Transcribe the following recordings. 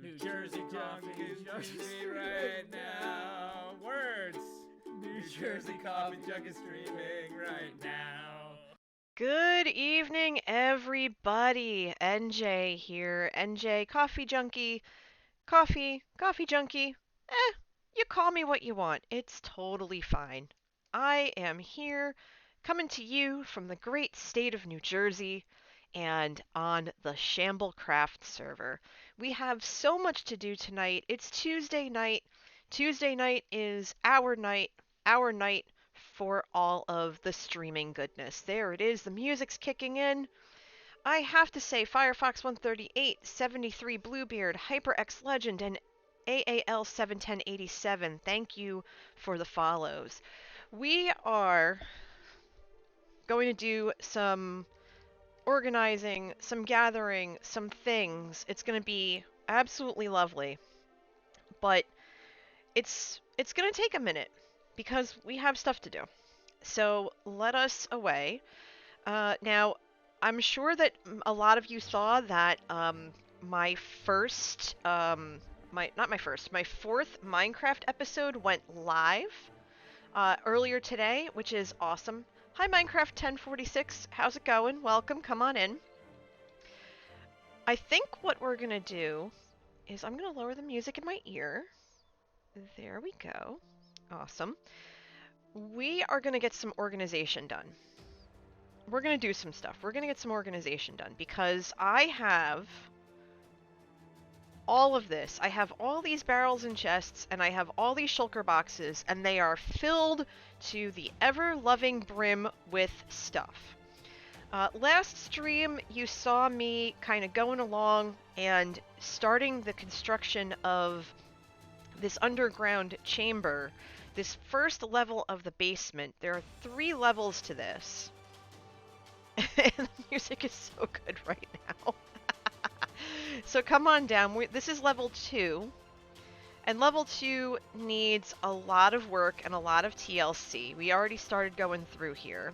New Jersey coffee is streaming right now. Words. New Jersey coffee jug is streaming right now. Good evening, everybody. NJ here. NJ, coffee junkie. Coffee junkie. You call me what you want. It's totally fine. I am here, coming to you from the great state of New Jersey and on the Shamblecraft server. We have so much to do tonight. It's Tuesday night. Tuesday night is our night for all of the streaming goodness. There it is. The music's kicking in. I have to say, Firefox 138, 73 Bluebeard, HyperX Legend, and AAL 71087, thank you for the follows. We are going to do some organizing, some gathering, some things. It's going to be absolutely lovely. But it's going to take a minute because we have stuff to do. So let us away. Now, I'm sure that a lot of you saw that my first, my fourth Minecraft episode went live earlier today, which is awesome. Hi, Minecraft 1046. How's it going? Welcome. Come on in. I think what we're going to do is I'm going to lower the music in my ear. There we go. Awesome. We are going to get some organization done. We're going to do some stuff. We're going to get some organization done because I have all of this. I have all these barrels and chests, and I have all these shulker boxes, and they are filled to the ever-loving brim with stuff. Last stream, you saw me kind of going along and starting the construction of this underground chamber, this first level of the basement. There are 3 levels to this. And the music is so good right now. So come on down. This is level 2. And level 2 needs a lot of work and a lot of TLC. We already started going through here.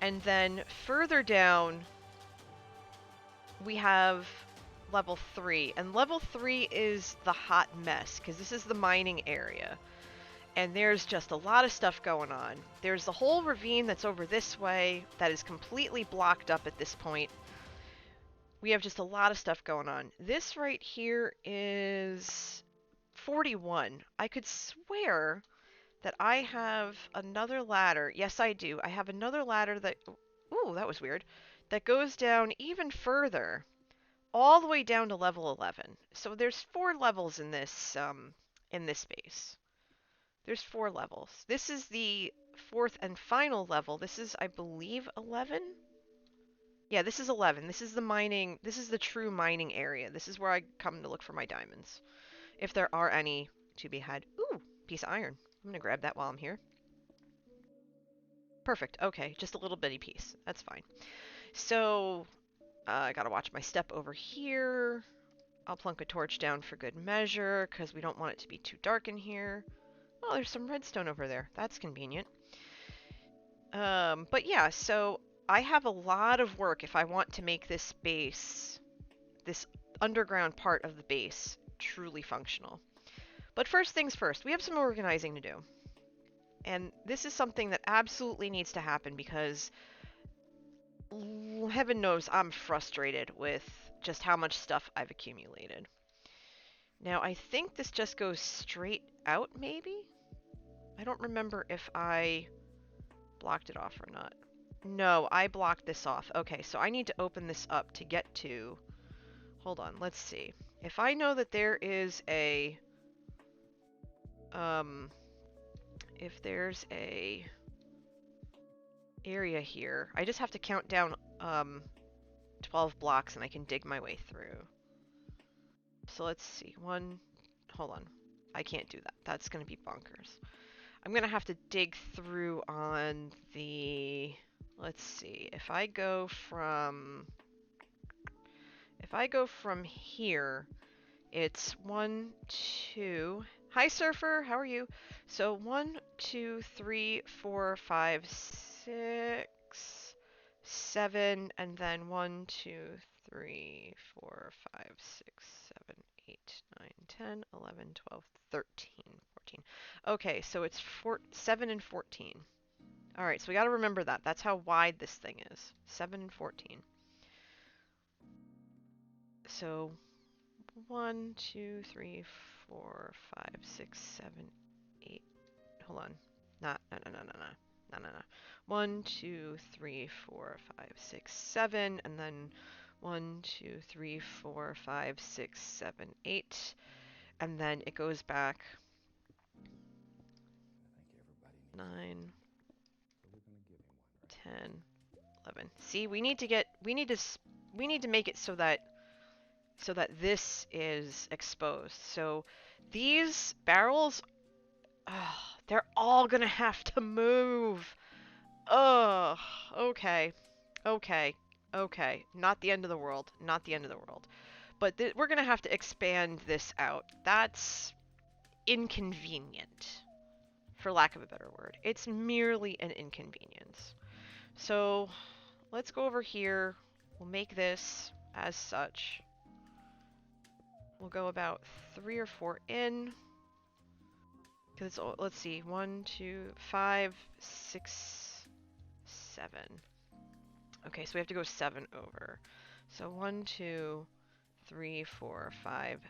And then further down, we have level 3. And level 3 is the hot mess, because this is the mining area. And there's just a lot of stuff going on. There's the whole ravine that's over this way that is completely blocked up at this point. We have just a lot of stuff going on. This right here is 41. I could swear that I have another ladder. Yes, I do. I have another ladder that... Ooh, that was weird. That goes down even further. All the way down to level 11. So there's 4 levels in this base. There's 4 levels. This is the 4th and final level. This is, I believe, 11? Yeah, this is 11. This is the mining, this is the true mining area. This is where I come to look for my diamonds. If there are any to be had. Ooh, piece of iron. I'm gonna grab that while I'm here. Perfect. Okay, just a little bitty piece. That's fine. So, I gotta watch my step over here. I'll plunk a torch down for good measure, because we don't want it to be too dark in here. Oh, there's some redstone over there. That's convenient. But yeah, so I have a lot of work if I want to make this base, this underground part of the base, truly functional. But first things first, we have some organizing to do. And this is something that absolutely needs to happen because heaven knows I'm frustrated with just how much stuff I've accumulated. Now, I think this just goes straight out, maybe? I don't remember if I blocked it off or not. No, I blocked this off. Okay, so I need to open this up to get to... Hold on, let's see. If I know that there is a... if there's a area here, I just have to count down 12 blocks and I can dig my way through. So let's see. Hold on. I can't do that. That's going to be bonkers. I'm going to have to dig through on the... Let's see. If I go from here, it's 1, 2... Hi, Surfer. How are you? So 1, 2, 3, 4, 5, 6, 7, and then 1, 2, 3, 4, 5, 6, 7, 8, 9, 10, 11, 12, 13, 14. Okay, so it's 7 and 14. All right, so we got to remember that. That's how wide this thing is. 7 and 14. So 1, 2, 3, 4, 5, 6, 7, 8. Hold on. No. 1, 2, 3, 4, 5, 6, 7, and then 1, 2, 3, 4, 5, 6, 7, 8, and then it goes back 9, 10, 11. See, we need to make it so that this is exposed. So these barrels, they're all gonna have to move. Ugh. Okay. Not the end of the world. Not the end of the world. But we're gonna have to expand this out. That's inconvenient, for lack of a better word. It's merely an inconvenience. So let's go over here. We'll make this as such. We'll go about 3 or 4 in. Because let's see, 1, 2, 5, 6, 7. Okay, so we have to go 7 over. So 1, 2, 3, 4, 5,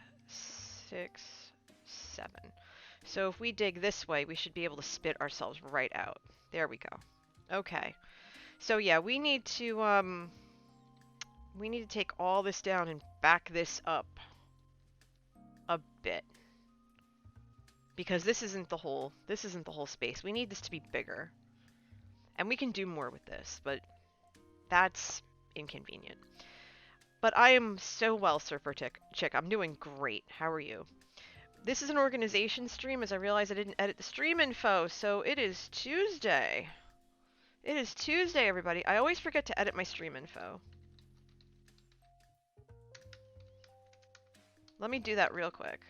6, 7. So if we dig this way, we should be able to spit ourselves right out. There we go. Okay. So yeah, we need to take all this down and back this up a bit. Because this isn't the whole space. We need this to be bigger. And we can do more with this, but that's inconvenient. But I am so well, Surfer Chick. I'm doing great. How are you? This is an organization stream, as I realized I didn't edit the stream info, so it is Tuesday. It is Tuesday, everybody. I always forget to edit my stream info. Let me do that real quick.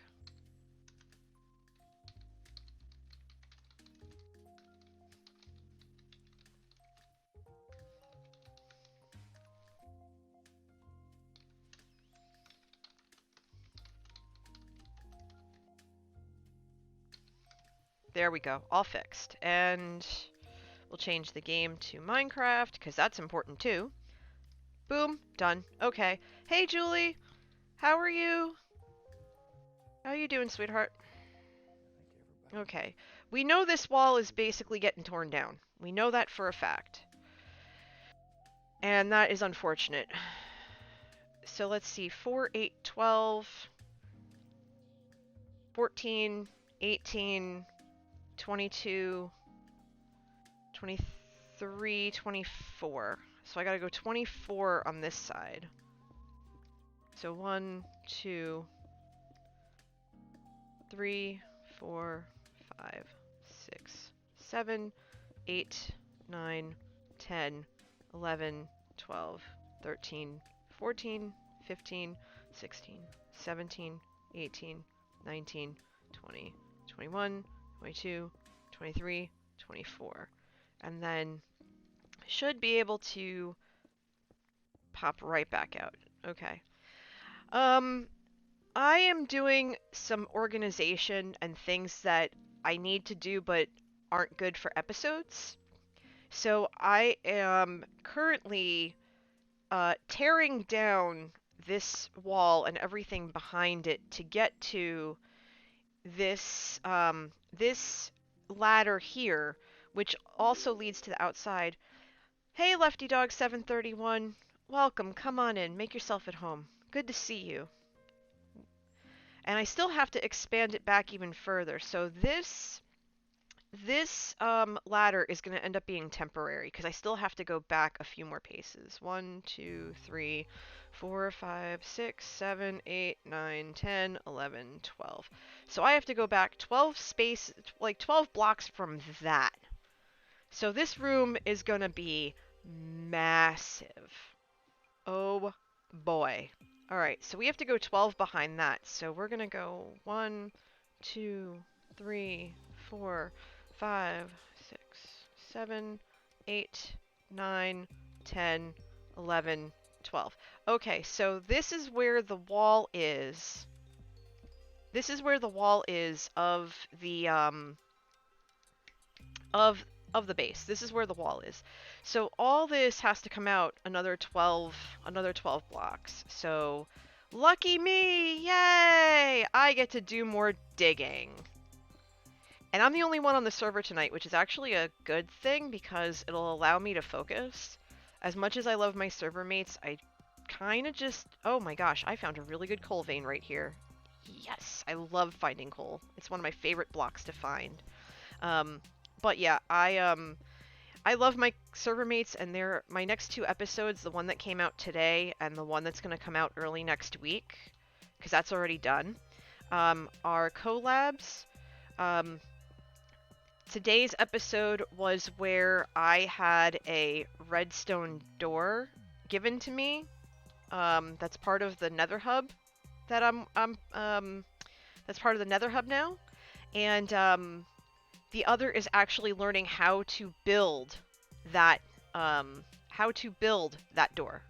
There we go, all fixed. And we'll change the game to Minecraft, because that's important too. Boom, done. Okay. Hey, Julie. How are you? How are you doing, sweetheart? Okay. We know this wall is basically getting torn down. We know that for a fact. And that is unfortunate. So let's see. 4, 8, 12, 14, 18, 22, 23, 24. So I gotta go 24 on this side. So 1, 2, 3, 4, 5, 6, 7, 8, 9, 10, 11, 12, 13, 14, 15, 16, 17, 18, 19, 20, 21, 22, 23, 24. And then should be able to pop right back out. Okay. I am doing some organization and things that I need to do but aren't good for episodes. So I am currently tearing down this wall and everything behind it to get to this this ladder here, which also leads to the outside. Hey, Lefty Dog 731. Welcome. Come on in. Make yourself at home. Good to see you. And I still have to expand it back even further. So this ladder is going to end up being temporary because I still have to go back a few more paces. 1, 2, 3, 4, 5, 6, 7, 8, 9, 10, 11, 12. So I have to go back 12 blocks from that. So this room is going to be massive. Oh boy. All right, so we have to go 12 behind that. So we're going to go 1, 2, 3, 4, 5, 6, 7, 8, 9, 10, 11, 12. Okay, so this is where the wall is this is where the wall is of the of the base. This is where the wall is. So all this has to come out another 12 blocks. So lucky me! Yay! I get to do more digging. And I'm the only one on the server tonight, which is actually a good thing because it'll allow me to focus. As much as I love my server mates, I kind of just... Oh my gosh, I found a really good coal vein right here. Yes, I love finding coal. It's one of my favorite blocks to find. But yeah, I love my server mates, and they're my next 2 episodes, the one that came out today and the one that's going to come out early next week, because that's already done, are collabs. Today's episode was where I had a redstone door given to me. That's part of the Nether hub that that's part of the Nether hub now, and the other is actually learning how to build that door.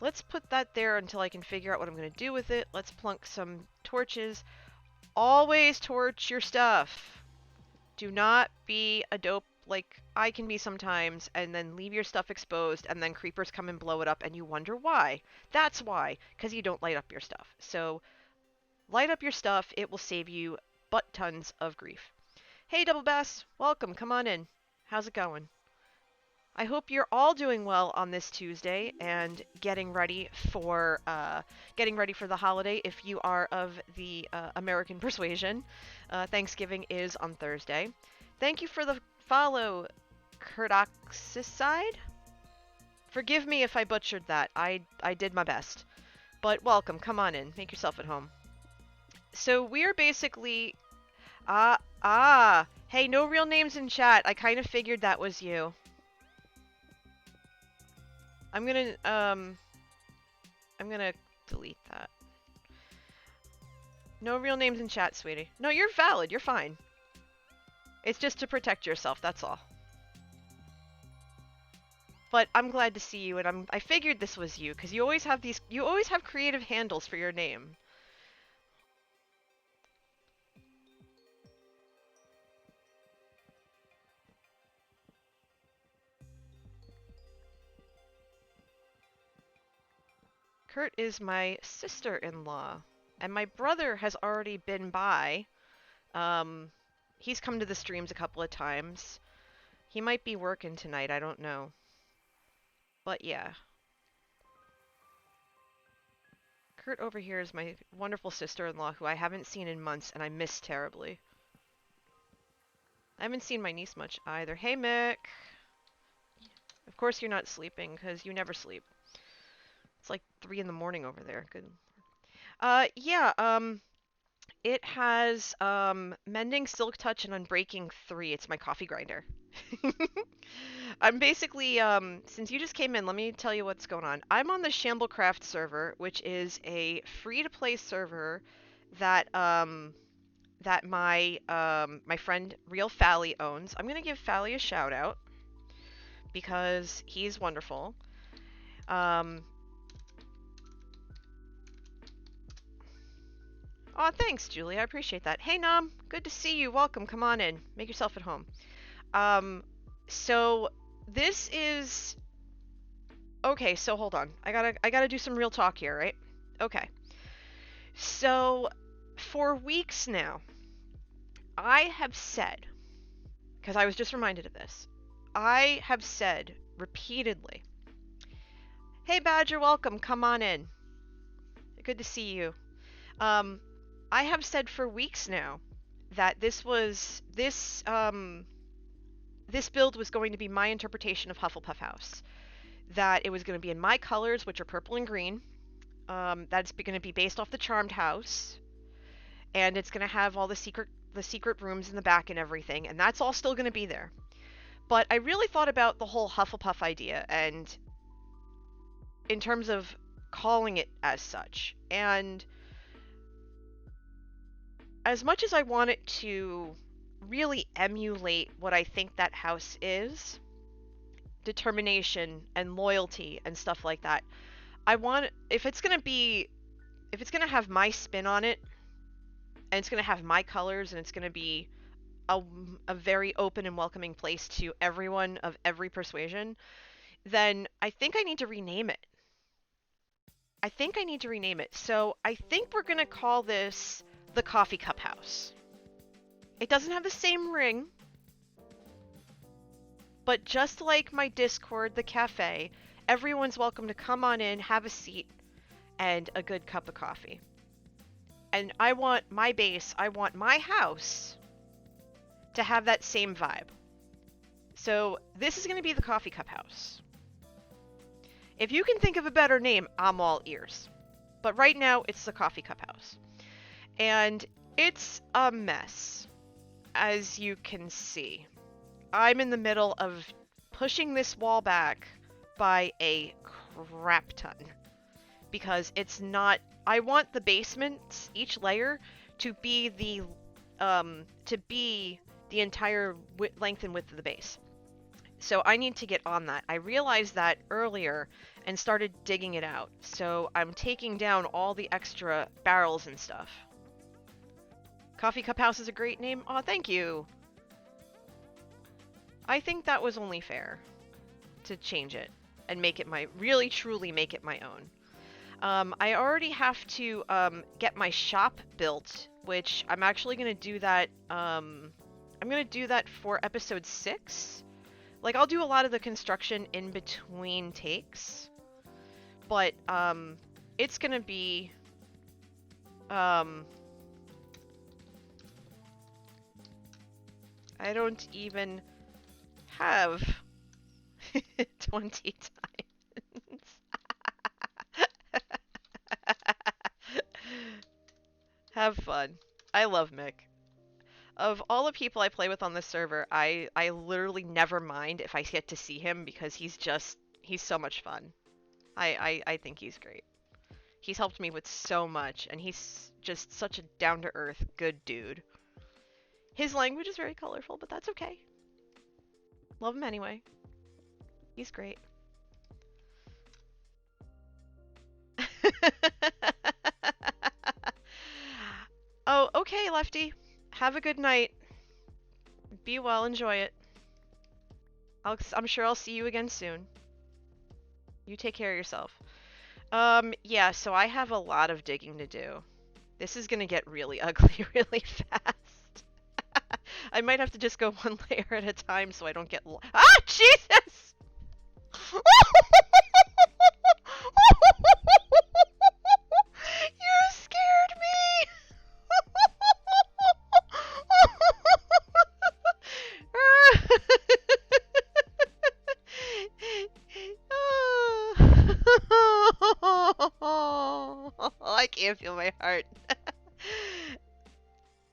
Let's put that there until I can figure out what I'm going to do with it. Let's plunk some torches. Always torch your stuff. Do not be a dope like I can be sometimes and then leave your stuff exposed and then creepers come and blow it up and you wonder why. That's why, because you don't light up your stuff. So light up your stuff. It will save you butt tons of grief. Hey, Double Bass, welcome. Come on in. How's it going? I hope you're all doing well on this Tuesday and getting ready for the holiday. If you are of the American persuasion, Thanksgiving is on Thursday. Thank you for the follow, Kurdoxicide. Forgive me if I butchered that. I did my best. But welcome. Come on in. Make yourself at home. So we're basically... Hey, no real names in chat. I kind of figured that was you. I'm gonna delete that. No real names in chat, sweetie. No, you're valid. You're fine. It's just to protect yourself, that's all. But I'm glad to see you, and I figured this was you, because you always have creative handles for your name. Kurt is my sister-in-law, and my brother has already been by. He's come to the streams a couple of times. He might be working tonight, I don't know. But yeah. Kurt over here is my wonderful sister-in-law who I haven't seen in months and I miss terribly. I haven't seen my niece much either. Hey, Mick! Of course you're not sleeping, because you never sleep. It's like 3 in the morning over there. Good. It has Mending, Silk Touch, and Unbreaking 3. It's my coffee grinder. I'm basically, since you just came in, let me tell you what's going on. I'm on the Shamblecraft server, which is a free-to-play server that that my friend Real Fally owns. I'm gonna give Fally a shout out because he's wonderful. Aw, thanks, Julie. I appreciate that. Hey, Nom. Good to see you. Welcome. Come on in. Make yourself at home. So this is... Okay, so hold on. I gotta do some real talk here, right? Okay. So, for weeks now, I have said, because I was just reminded of this, I have said repeatedly, hey, Badger, welcome. Come on in. Good to see you. I have said for weeks now that this build was going to be my interpretation of Hufflepuff House. That it was going to be in my colors, which are purple and green. That's going to be based off the Charmed House, and it's going to have all the secret rooms in the back and everything, and that's all still going to be there. But I really thought about the whole Hufflepuff idea, and in terms of calling it as such, and as much as I want it to really emulate what I think that house is, determination and loyalty and stuff like that, I want, if it's gonna have my spin on it, and it's going to have my colors, and it's going to be a very open and welcoming place to everyone of every persuasion, then I think I need to rename it. So I think we're going to call this the Coffee Cup House. It doesn't have the same ring, but just like my Discord, the cafe, everyone's welcome to come on in, have a seat, and a good cup of coffee. And I want my base, I want my house to have that same vibe. So this is going to be the Coffee Cup House. If you can think of a better name, I'm all ears. But right now, it's the Coffee Cup House. And it's a mess, as you can see. I'm in the middle of pushing this wall back by a crap ton. Because it's not... I want the basements, each layer, to be the entire length and width of the base. So I need to get on that. I realized that earlier and started digging it out. So I'm taking down all the extra barrels and stuff. Coffee Cup House is a great name. Aw, thank you. I think that was only fair to change it and make it really truly make it my own. I already have to get my shop built, which I'm actually going to do that. I'm going to do that for episode 6. Like, I'll do a lot of the construction in between takes, but it's going to be I don't even have 20 times. Have fun. I love Mick. Of all the people I play with on this server, I literally never mind if I get to see him because he's so much fun. I think he's great. He's helped me with so much, and he's just such a down-to-earth, good dude. His language is very colorful, but that's okay. Love him anyway. He's great. Oh, okay, Lefty. Have a good night. Be well, enjoy it. I'm sure I'll see you again soon. You take care of yourself. Yeah, so I have a lot of digging to do. This is gonna get really ugly really fast. I might have to just go one layer at a time so I don't get Ah, Jesus! You scared me! I can't feel my heart.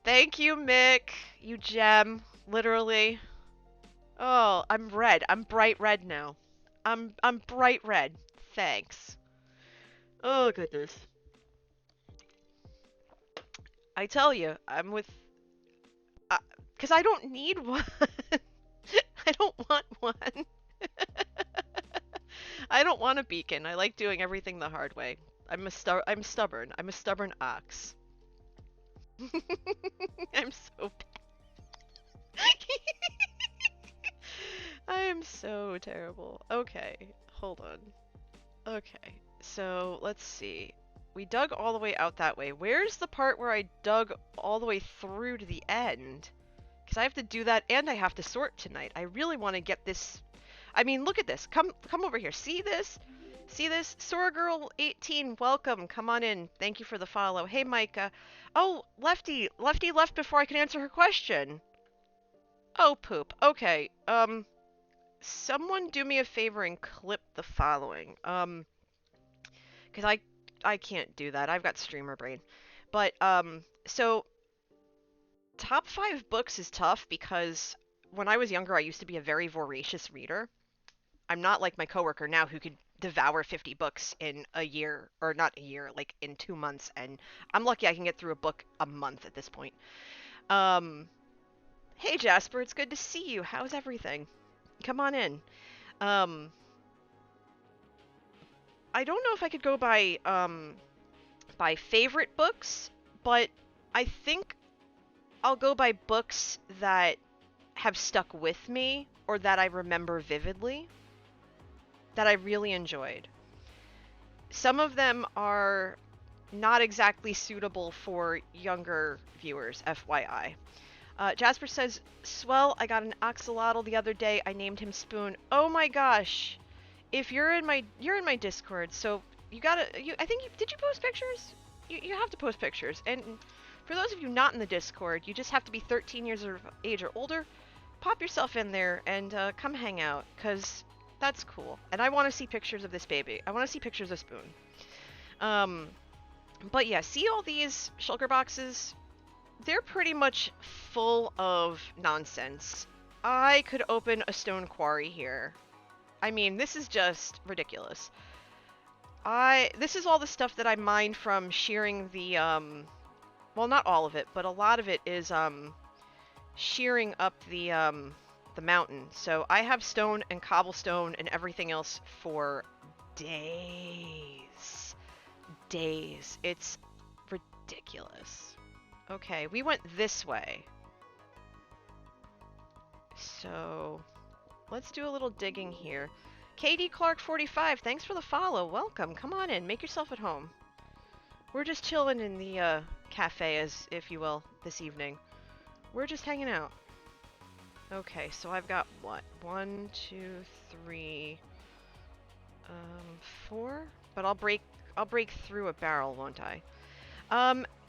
Thank you, Mick. You gem. Literally. Oh, I'm red. I'm bright red now. I'm bright red. Thanks. Oh, goodness. I tell you, I'm with... because I don't need one. I don't want one. I don't want a beacon. I like doing everything the hard way. I'm stubborn. I'm a stubborn ox. I'm so bad. I am so terrible. Okay, hold on. Okay, so let's see. We dug all the way out that way. Where's the part where I dug all the way through to the end? Because I have to do that and I have to sort tonight. I really want to get this... I mean, look at this. Come over here. See this? See this? Soragirl18, welcome. Come on in. Thank you for the follow. Hey, Micah. Oh, Lefty. Lefty left before I could answer her question. Oh, poop. Okay. Someone do me a favor and clip the following. Because I can't do that. I've got streamer brain. But, so... Top 5 books is tough because when I was younger, I used to be a very voracious reader. I'm not like my coworker now who could devour 50 books in a year, or not a year, like in 2 months, and I'm lucky I can get through a book a month at this point. Hey Jasper, it's good to see you. How's everything? Come on in. I don't know if I could go by favorite books, but I think I'll go by books that have stuck with me or that I remember vividly, that I really enjoyed. Some of them are not exactly suitable for younger viewers, FYI. Jasper says, "Swell, I got an axolotl the other day. I named him Spoon." Oh my gosh. If you're in my Discord, so did you post pictures? You have to post pictures. And for those of you not in the Discord, you just have to be 13 years of age or older. Pop yourself in there and come hang out, cuz that's cool. And I want to see pictures of this baby. I want to see pictures of Spoon. But yeah, see all these shulker boxes? They're pretty much full of nonsense. I could open a stone quarry here. I mean, this is just ridiculous. This is all the stuff that I mined from shearing the, well, not all of it, but a lot of it is, shearing up the mountain. So I have stone and cobblestone and everything else for days. Days. It's ridiculous. Okay, we went this way. So, let's do a little digging here. KD Clark 45, thanks for the follow. Welcome. Come on in. Make yourself at home. We're just chilling in the cafe, as if you will, this evening. We're just hanging out. Okay, so I've got what? 1, 2, 3, 4. But I'll break through a barrel, won't I?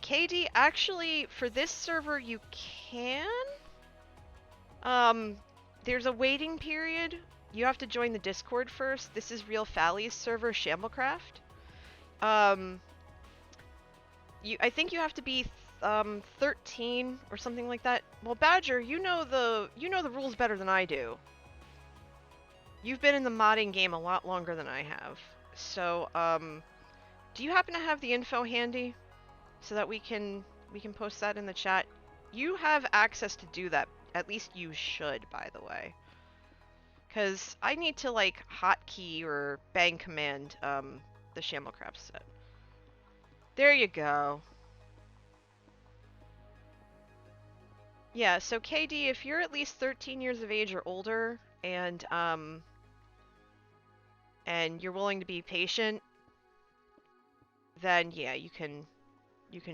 KD, actually, for this server, you can. There's a waiting period. You have to join the Discord first. This is Real Fally's server, Shamblecraft. I think you have to be 13 or something like that. Well, Badger, you know the rules better than I do. You've been in the modding game a lot longer than I have. So, do you happen to have the info handy so that we can post that in the chat? You have access to do that. At least you should, by the way. Because I need to, like, hotkey or bang command the Shamblecraft set. There you go. Yeah, so KD, if you're at least 13 years of age or older, and you're willing to be patient, then yeah, you can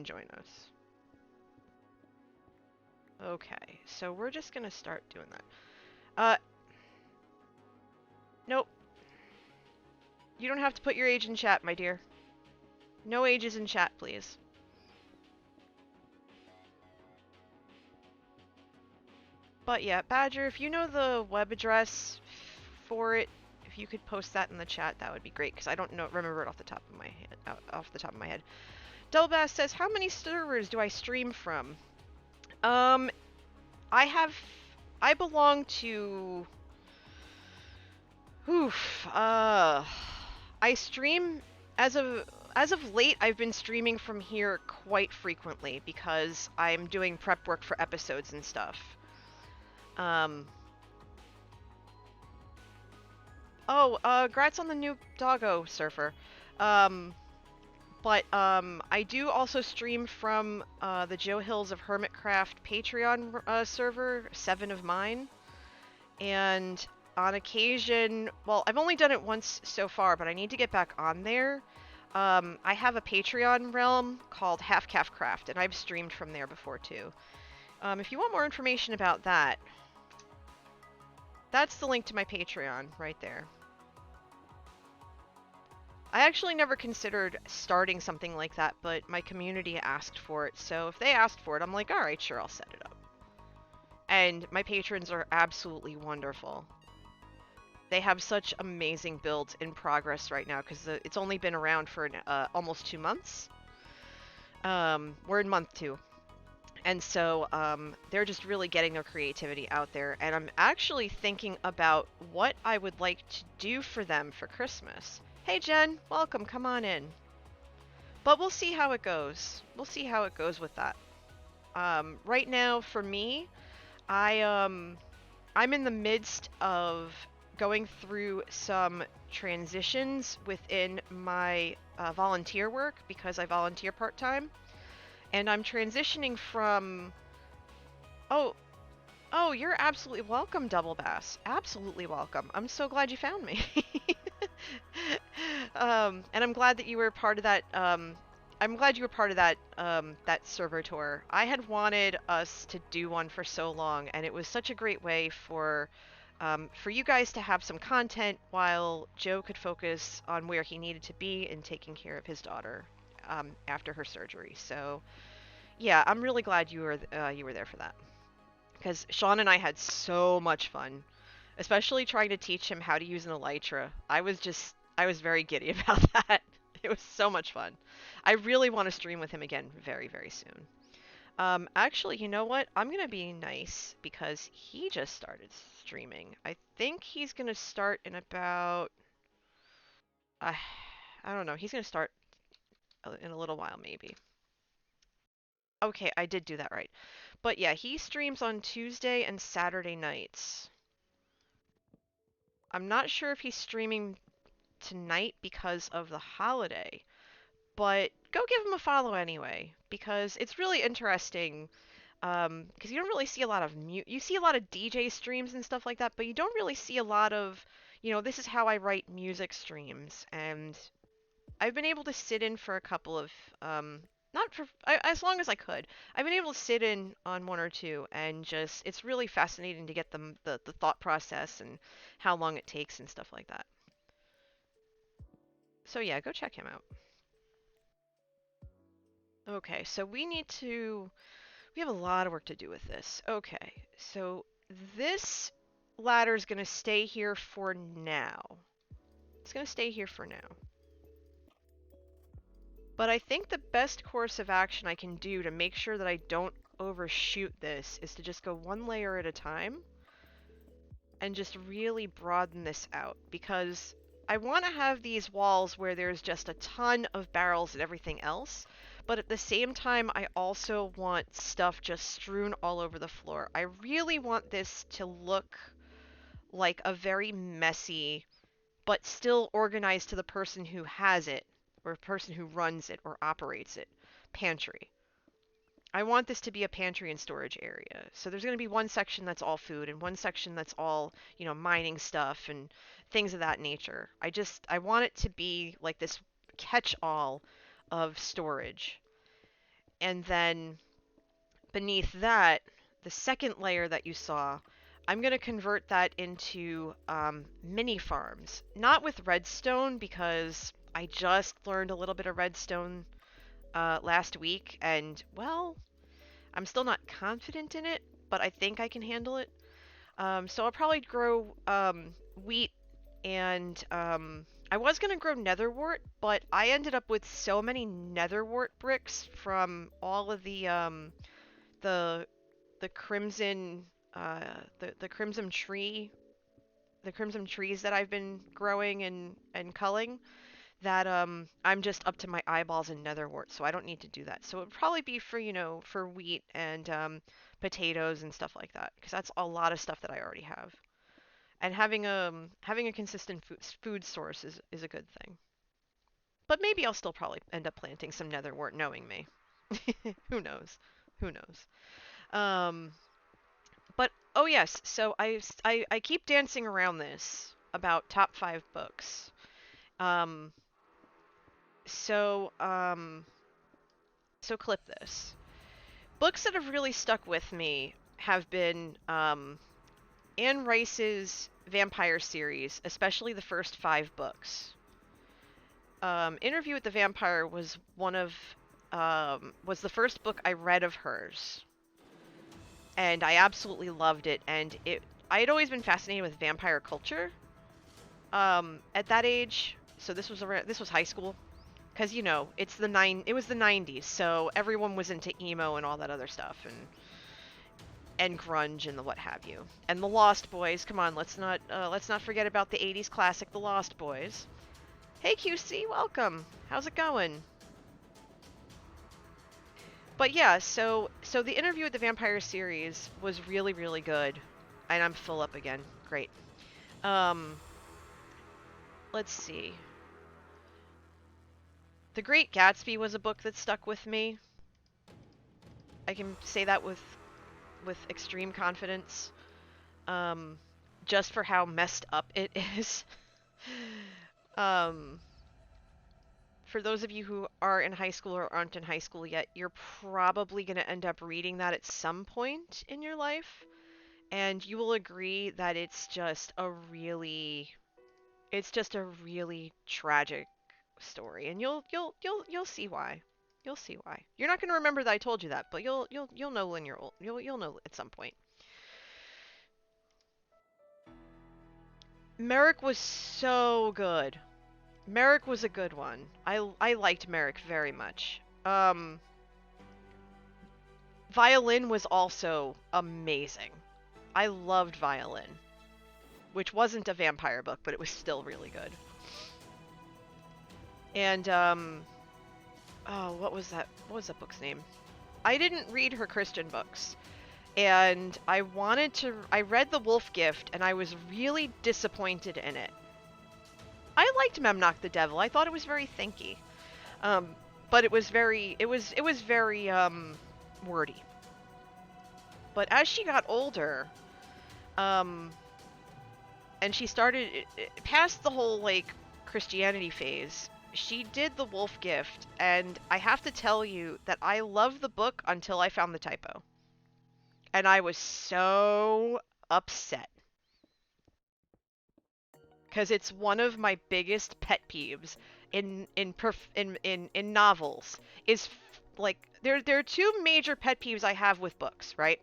join us. Okay, so we're just gonna start doing that. Nope. You don't have to put your age in chat, my dear. No ages in chat, please. But yeah, Badger, if you know the web address for it, if you could post that in the chat, that would be great, because I don't remember it off the top of my head. Delbass says, how many servers do I stream from? I belong to... I stream, as of late, I've been streaming from here quite frequently, because I'm doing prep work for episodes and stuff. Grats on the new doggo, Surfer. But I do also stream from the Joe Hills of Hermitcraft Patreon server, 7 of mine. And on occasion, well, I've only done it once so far, but I need to get back on there. I have a Patreon realm called Half Calf Craft, and I've streamed from there before too. If you want more information about that, that's the link to my Patreon right there. I actually never considered starting something like that, but my community asked for it, so if they asked for it, I'm like, alright, sure, I'll set it up. And my patrons are absolutely wonderful. They have such amazing builds in progress right now, because it's only been around for almost 2 months. We're in month 2. And so they're just really getting their creativity out there, and I'm actually thinking about what I would like to do for them for Christmas. Hey Jen, welcome, come on in. But we'll see how it goes. We'll see how it goes with that. Right now, for me, I'm in the midst of going through some transitions within my volunteer work, because I volunteer part-time. And I'm transitioning from... Oh, oh, you're absolutely welcome, Double Bass. Absolutely welcome. I'm so glad you found me. And I'm glad that you were part of that, I'm glad you were part of that, that server tour. I had wanted us to do one for so long, and it was such a great way for you guys to have some content while Joe could focus on where he needed to be in taking care of his daughter, after her surgery. So, yeah, I'm really glad you were there for that. Because Sean and I had so much fun, especially trying to teach him how to use an elytra. I was very giddy about that. It was so much fun. I really want to stream with him again very, very soon. Actually, you know what? I'm gonna be nice because he just started streaming. I think he's gonna start in about, uh, I don't know. He's gonna start in a little while, maybe. Okay, I did do that right. But yeah, he streams on Tuesday and Saturday nights. I'm not sure if he's streaming tonight because of the holiday, but go give him a follow anyway because it's really interesting. Because you don't really see a lot of you see a lot of DJ streams and stuff like that, but you don't really see a lot of, this is how I write music streams, and I've been able to sit in for a couple of not for as long as I could. I've been able to sit in on one or two, and just it's really fascinating to get the thought process and how long it takes and stuff like that. So yeah, go check him out. Okay, so we have a lot of work to do with this. Okay, so this ladder is going to stay here for now. It's going to stay here for now. But I think the best course of action I can do to make sure that I don't overshoot this is to just go one layer at a time and just really broaden this out, because I want to have these walls where there's just a ton of barrels and everything else, but at the same time I also want stuff just strewn all over the floor. I really want this to look like a very messy but still organized to the person who has it, or person who runs it or operates it, pantry. I want this to be a pantry and storage area. So there's going to be one section that's all food and one section that's all, mining stuff and things of that nature. I want it to be like this catch-all of storage. And then beneath that, the second layer that you saw, I'm going to convert that into mini farms. Not with redstone, because I just learned a little bit of redstone last week, and, well, I'm still not confident in it, but I think I can handle it. So I'll probably grow wheat, and I was going to grow netherwort, but I ended up with so many netherwort bricks from all of the the crimson the crimson tree the crimson trees that I've been growing and culling, that I'm just up to my eyeballs in netherwort, so I don't need to do that. So it would probably be for, for wheat and potatoes and stuff like that, because that's a lot of stuff that I already have. And having a consistent food source is a good thing. But maybe I'll still probably end up planting some netherwort, knowing me. Who knows? Who knows? Um, but oh yes, so I keep dancing around this about top 5 books. Um, so so clip this. Books that have really stuck with me have been Anne Rice's vampire series, especially the first 5 books. Interview with the Vampire was was the first book I read of hers, and I absolutely loved it. And I had always been fascinated with vampire culture. At that age, so this was high school, because it was the 90s, so everyone was into emo and all that other stuff, and grunge and the what have you, and the Lost Boys. Come on, let's not forget about the 80s classic, the Lost Boys. Hey QC, welcome. How's it going? But yeah, so the Interview with the Vampire series was really, really good, and I'm full up again. Great. Um, let's see. The Great Gatsby was a book that stuck with me. can say that with extreme confidence. Um, just for how messed up it is. um, for those of you who are in high school or aren't in high school yet, you're probably going to end up reading that at some point in your life, and you will agree that it's just a really tragic story, and you'll see why. You'll see why. You're not going to remember that I told you that, but you'll know when you're old. You'll know at some point. Merrick was so good. Merrick was a good one. I liked Merrick very much. Violin was also amazing. I loved Violin, which wasn't a vampire book, but it was still really good. And oh, what was that? What was that book's name? I didn't read her Christian books, and I read The Wolf Gift, and I was really disappointed in it. I liked Memnoch the Devil. I thought it was very thinky. But it was very wordy. But as she got older, and she started past the whole like Christianity phase, she did The Wolf Gift, and I have to tell you that I loved the book until I found the typo. And I was so upset. Because it's one of my biggest pet peeves in novels. Is like there are two major pet peeves I have with books, right?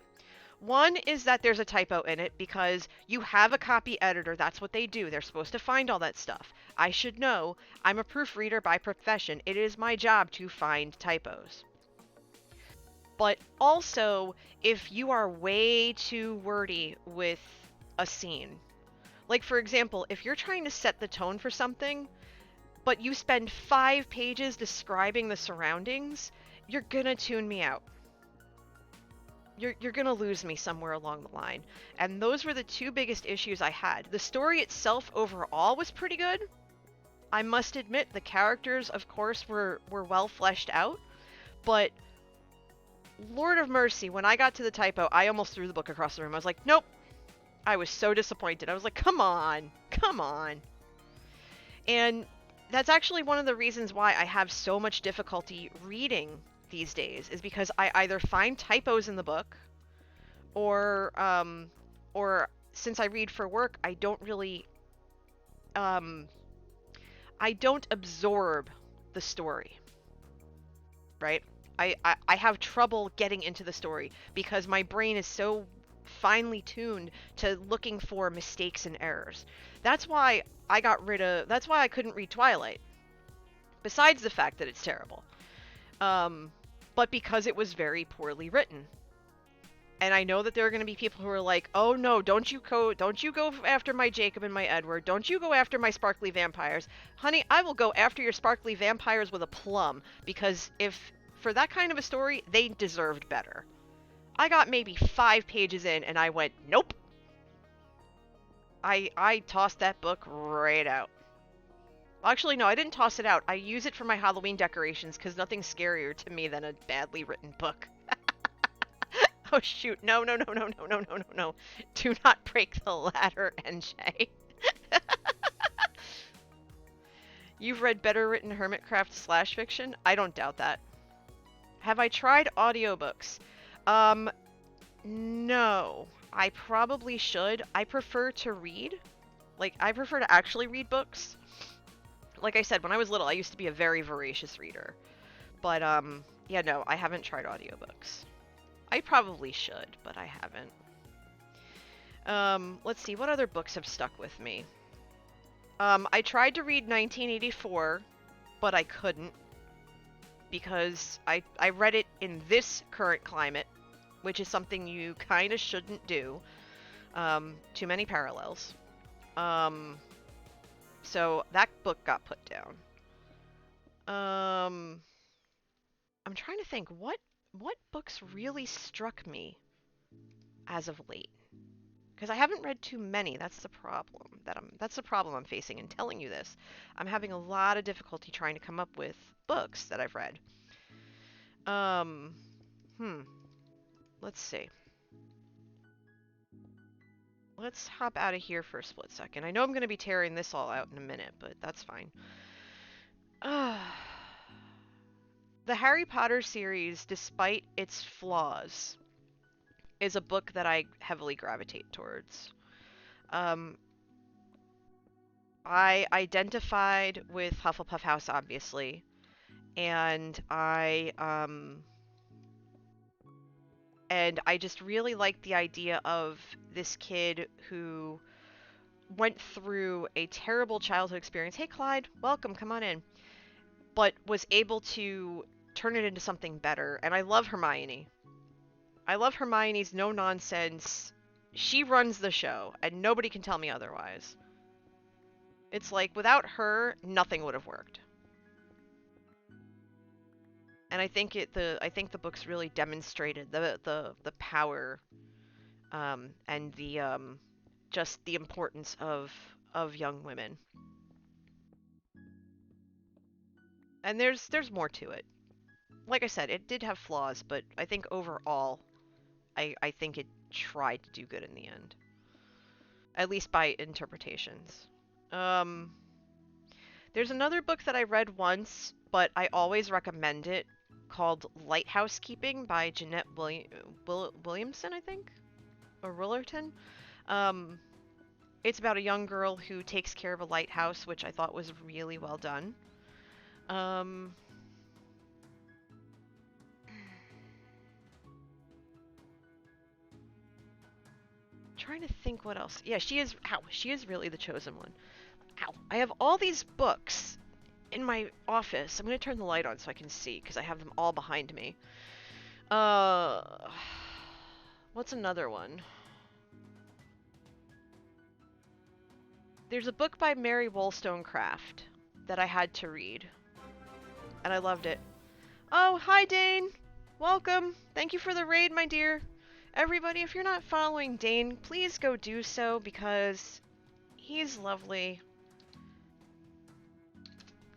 One is that there's a typo in it because you have a copy editor. That's what they do. They're supposed to find all that stuff. I should know. I'm a proofreader by profession. It is my job to find typos. But also, if you are way too wordy with a scene, like, for example, if you're trying to set the tone for something, but you spend 5 pages describing the surroundings, you're gonna tune me out. You're gonna lose me somewhere along the line. And those were the two biggest issues I had. The story itself overall was pretty good. I must admit, the characters, of course, were well fleshed out. But, Lord of mercy, when I got to the typo, I almost threw the book across the room. I was like, nope. I was so disappointed. I was like, come on, come on. And that's actually one of the reasons why I have so much difficulty reading these days, is because I either find typos in the book, or since I read for work, I don't really, I don't absorb the story, right? I have trouble getting into the story because my brain is so finely tuned to looking for mistakes and errors. That's why that's why I couldn't read Twilight. Besides the fact that it's terrible. But because it was very poorly written. And I know that there are going to be people who are like, "Oh no, don't you go after my Jacob and my Edward. Don't you go after my sparkly vampires." Honey, I will go after your sparkly vampires with a plum, because if for that kind of a story, they deserved better. I got maybe 5 pages in and I went, nope. I tossed that book right out. Actually, no, I didn't toss it out. I use it for my Halloween decorations because nothing's scarier to me than a badly written book. Oh shoot, no. Do not break the ladder, NJ. You've read better written hermitcraft / fiction? I don't doubt that. Have I tried audiobooks? No. I probably should. I prefer to read. Like, I prefer to actually read books. Like I said, when I was little, I used to be a very voracious reader. But, yeah, no, I haven't tried audiobooks. I probably should, but I haven't. Let's see, what other books have stuck with me? I tried to read 1984, but I couldn't. Because I read it in this current climate, which is something you kind of shouldn't do. Too many parallels. So that book got put down. I'm trying to think, what books really struck me as of late? Because I haven't read too many. That's the problem I'm facing in telling you this. I'm having a lot of difficulty trying to come up with books that I've read. let's see. Let's hop out of here for a split second. I know I'm going to be tearing this all out in a minute, but that's fine. The Harry Potter series, despite its flaws, is a book that I heavily gravitate towards. I identified with Hufflepuff House, obviously, and I just really liked the idea of this kid who went through a terrible childhood experience. Hey, Clyde, welcome, come on in. But was able to turn it into something better. And I love Hermione. I love Hermione's no nonsense. She runs the show, and nobody can tell me otherwise. It's like without her, nothing would have worked. And I think the books really demonstrated the power and the just the importance of young women. And there's more to it. Like I said, it did have flaws, but I think overall, I think it tried to do good in the end. At least by interpretations. There's another book that I read once, but I always recommend it, called Lighthouse Keeping by Jeanette Williamson, I think? Or Willerton. It's about a young girl who takes care of a lighthouse, which I thought was really well done. Trying to think what else. Yeah, she is really the chosen one. Ow. I have all these books in my office. I'm going to turn the light on so I can see, because I have them all behind me. What's another one? There's a book by Mary Wollstonecraft that I had to read, and I loved it. Oh, hi Dane! Welcome! Thank you for the raid, my dear. Everybody, if you're not following Dane, please go do so, because he's lovely.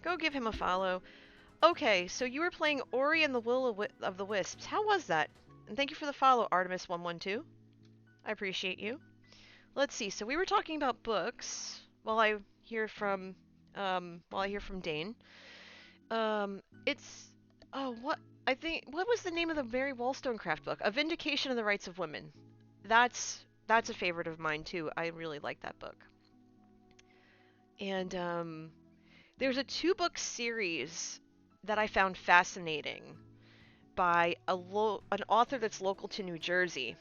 Go give him a follow. Okay, so you were playing Ori and the Will of the Wisps. How was that? And thank you for the follow, Artemis112. I appreciate you. Let's see. So we were talking about books while I hear from Dane. It's what was the name of the Mary Wollstonecraft book? A Vindication of the Rights of Women. That's a favorite of mine too. I really like that book. And there's a 2-book series that I found fascinating by an author that's local to New Jersey.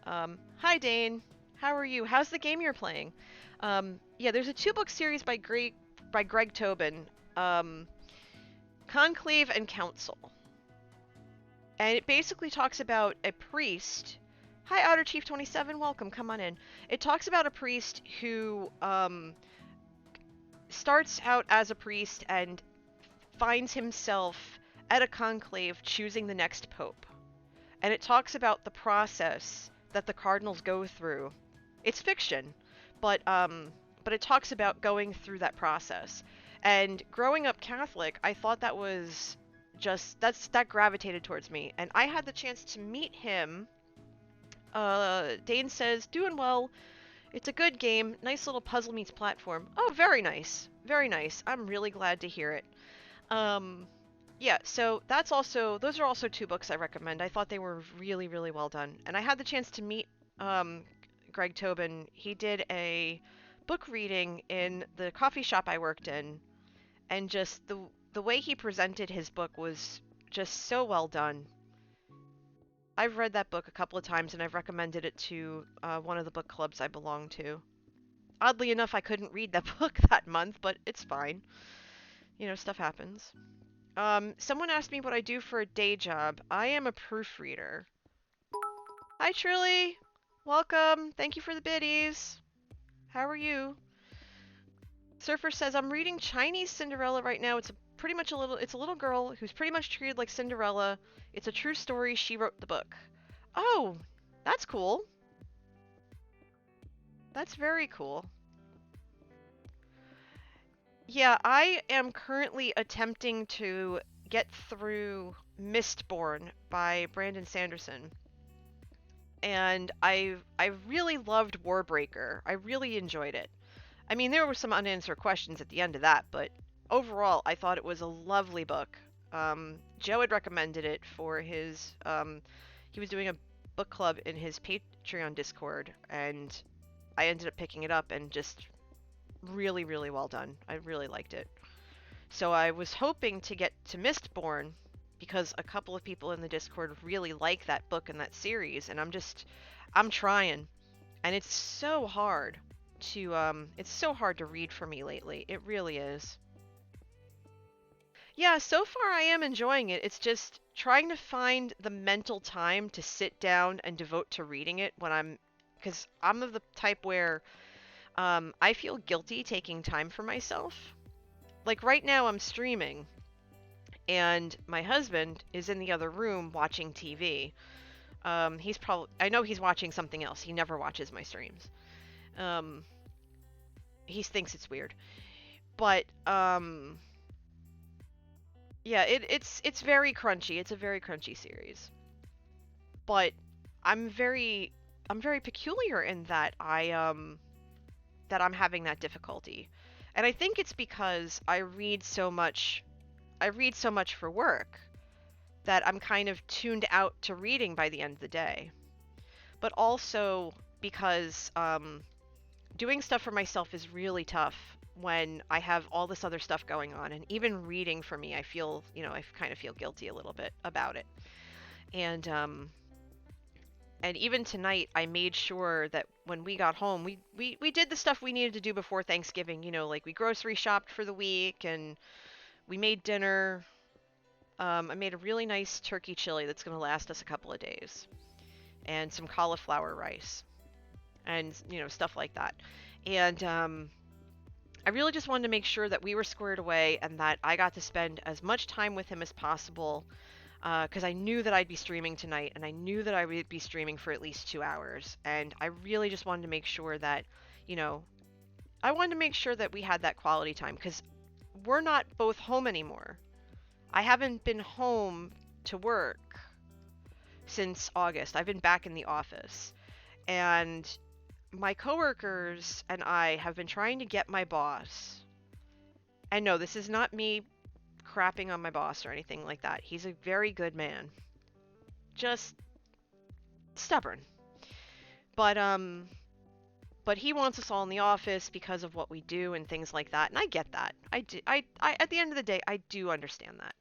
Hi Dane, how are you? How's the game you're playing? Yeah, there's a 2-book series by Greg Tobin, Conclave and Council, and it basically talks about a priest. Hi Otter Chief 27, welcome, come on in. It talks about a priest who starts out as a priest and finds himself at a conclave choosing the next pope. And it talks about the process that the cardinals go through. It's fiction, but it talks about going through that process. And growing up Catholic, I thought that was that gravitated towards me. And I had the chance to meet him. Dane says, doing well. It's a good game. Nice little puzzle meets platform. Oh, very nice. Very nice. I'm really glad to hear it. Yeah, so those are also 2 books I recommend. I thought they were really, really well done. And I had the chance to meet Greg Tobin. He did a book reading in the coffee shop I worked in, and just the way he presented his book was just so well done. I've read that book a couple of times, and I've recommended it to one of the book clubs I belong to. Oddly enough, I couldn't read that book that month, but it's fine. You know, stuff happens. Someone asked me what I do for a day job. I am a proofreader. Hi, Trilly. Welcome. Thank you for the biddies. How are you? Surfer says, I'm reading Chinese Cinderella right now. It's a little girl who's pretty much treated like Cinderella. It's a true story. She wrote the book. Oh, that's cool. That's very cool. Yeah, I am currently attempting to get through Mistborn by Brandon Sanderson. And I really loved Warbreaker. I really enjoyed it. I mean, there were some unanswered questions at the end of that, but overall, I thought it was a lovely book. Joe had recommended it for his. He was doing a book club in his Patreon Discord, and I ended up picking it up and just really, really well done. I really liked it. So I was hoping to get to Mistborn because a couple of people in the Discord really like that book and that series, and I'm trying, and it's so hard to read for me lately. It really is. Yeah, so far I am enjoying it. It's just trying to find the mental time to sit down and devote to reading it because I'm of the type where I feel guilty taking time for myself. Like right now I'm streaming and my husband is in the other room watching TV. I know he's watching something else. He never watches my streams. Um, he thinks it's weird. But yeah, it's very crunchy. It's a very crunchy series. But I'm very peculiar in that I'm having that difficulty. And I think it's because I read so much for work that I'm kind of tuned out to reading by the end of the day. But also because doing stuff for myself is really tough when I have all this other stuff going on, and even reading for me, I feel, I kind of feel guilty a little bit about it. And even tonight, I made sure that when we got home, we did the stuff we needed to do before Thanksgiving. Like we grocery shopped for the week and we made dinner. I made a really nice turkey chili that's going to last us a couple of days, and some cauliflower rice, and stuff like that. And I really just wanted to make sure that we were squared away and that I got to spend as much time with him as possible. Because I knew that I'd be streaming tonight, and I knew that I would be streaming for at least 2 hours, and I really just wanted to make sure that, I wanted to make sure that we had that quality time, because we're not both home anymore. I haven't been home to work since August. I've been back in the office, and my coworkers and I have been trying to get my boss, and no, this is not me crapping on my boss or anything like that. He's a very good man. Just stubborn. But he wants us all in the office because of what we do and things like that. And I get that. I at the end of the day, I do understand that.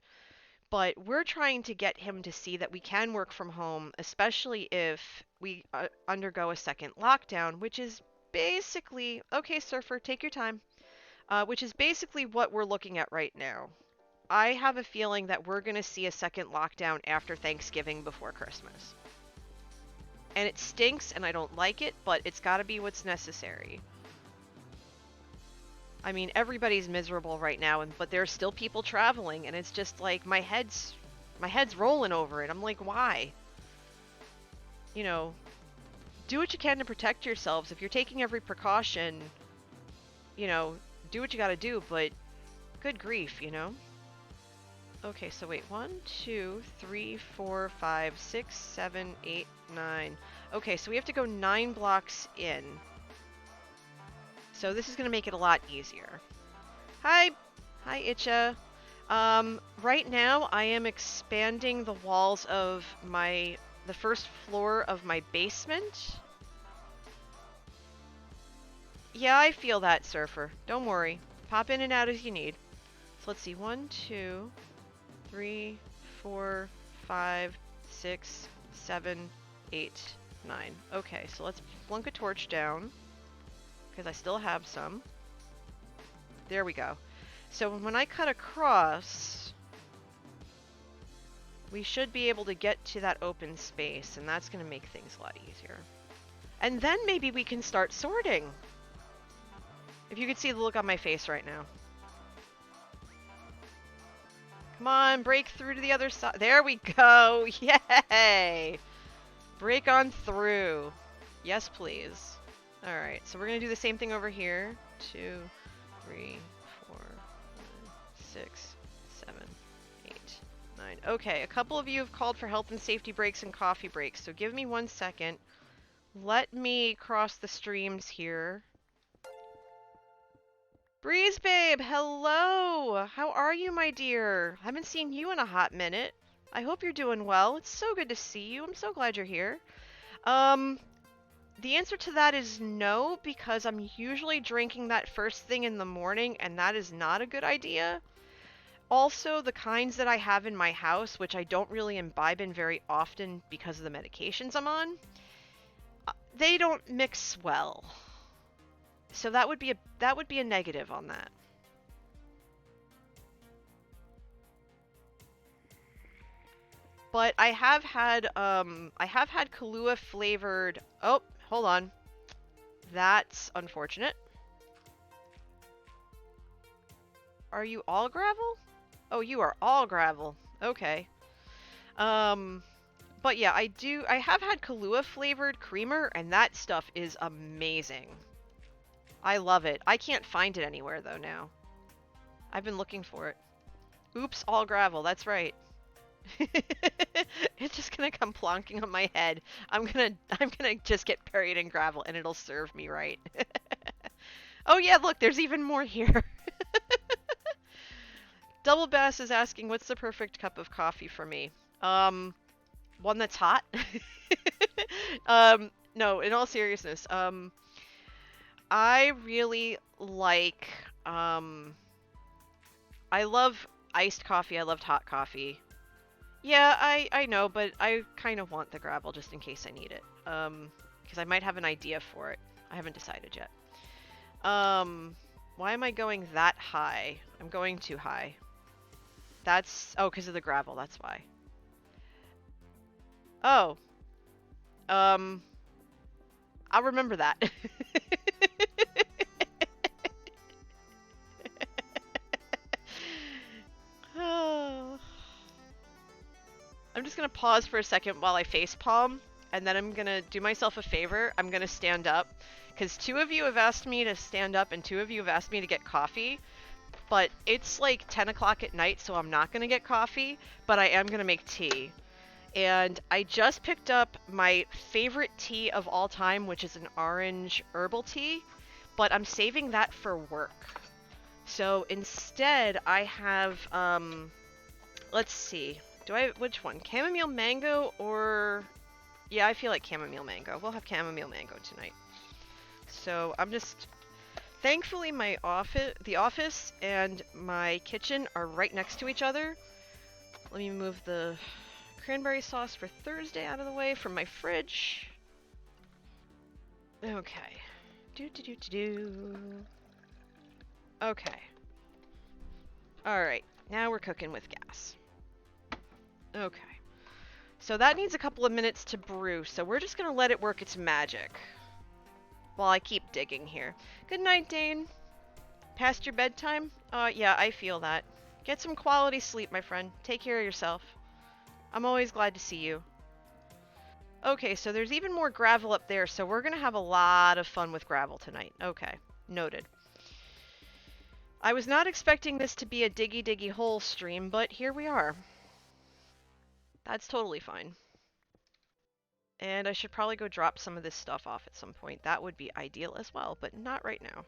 But we're trying to get him to see that we can work from home, especially if we undergo a second lockdown, which is basically, okay, Surfer, take your time, which is basically what we're looking at right now. I have a feeling that we're going to see a second lockdown after Thanksgiving before Christmas. And it stinks and I don't like it, but it's got to be what's necessary. I mean, everybody's miserable right now, but there's still people traveling, and it's just like my head's rolling over it. I'm like, why? Do what you can to protect yourselves. If you're taking every precaution, do what you got to do, but good grief, Okay, so wait, 1, 2, 3, 4, 5, 6, 7, 8, 9. Okay, so we have to go 9 blocks in. So this is going to make it a lot easier. Hi Itcha. Right now I am expanding the walls of the first floor of my basement. Yeah, I feel that, Surfer. Don't worry. Pop in and out as you need. So let's see, 1, 2, 3, 4, 5, 6, 7, 8, 9. Okay, so let's plunk a torch down, because I still have some. There we go. So when I cut across, we should be able to get to that open space, and that's going to make things a lot easier. And then maybe we can start sorting. If you could see the look on my face right now. Come on, break through to the other side. There we go. Yay! Break on through. Yes, please. Alright, so we're going to do the same thing over here. 2, 3, 4, 5, 6, 7, 8, 9. Okay, a couple of you have called for health and safety breaks and coffee breaks, so give me 1 second. Let me cross the streams here. Breeze Babe, hello! How are you, my dear? Haven't seen you in a hot minute. I hope you're doing well. It's so good to see you. I'm so glad you're here. The answer to that is no, because I'm usually drinking that first thing in the morning, and that is not a good idea. Also, the kinds that I have in my house, which I don't really imbibe in very often because of the medications I'm on, they don't mix well. So that would be a negative on that. But I have had Kahlua flavored. Oh, hold on. That's unfortunate. Are you all gravel? Oh, you are all gravel. Okay. But yeah, I have had Kahlua flavored creamer, and that stuff is amazing. I love it. I can't find it anywhere though now. I've been looking for it. Oops, all gravel. That's right. It's just gonna come plonking on my head. I'm gonna just get buried in gravel, and it'll serve me right. Oh yeah, look, there's even more here. Double Bass is asking, what's the perfect cup of coffee for me? One that's hot? No, in all seriousness, I really like, I love iced coffee, I loved hot coffee. Yeah, I know, but I kind of want the gravel just in case I need it. Because I might have an idea for it. I haven't decided yet. Why am I going that high? I'm going too high. That's... Oh, because of the gravel, that's why. Oh. I'll remember that. I'm just gonna pause for a second while I facepalm, and then I'm gonna do myself a favor. I'm gonna stand up, because 2 of you have asked me to stand up, and 2 of you have asked me to get coffee. But it's like 10 o'clock at night, so I'm not gonna get coffee, but I am gonna make tea. And I just picked up my favorite tea of all time, which is an orange herbal tea, but I'm saving that for work. So instead, I have, let's see. Which one? Chamomile mango or... Yeah, I feel like chamomile mango. We'll have chamomile mango tonight. So I'm just... Thankfully, the office and my kitchen are right next to each other. Let me move the cranberry sauce for Thursday out of the way from my fridge. Okay. Okay. Alright, now we're cooking with gas. Okay. So that needs a couple of minutes to brew, so we're just gonna let it work its magic while I keep digging here. Good night, Dane. Past your bedtime? Yeah, I feel that. Get some quality sleep, my friend. Take care of yourself. I'm always glad to see you. Okay, so there's even more gravel up there, so we're gonna have a lot of fun with gravel tonight. Okay, noted. I was not expecting this to be a diggy diggy hole stream, but here we are. That's totally fine. And I should probably go drop some of this stuff off at some point. That would be ideal as well, but not right now.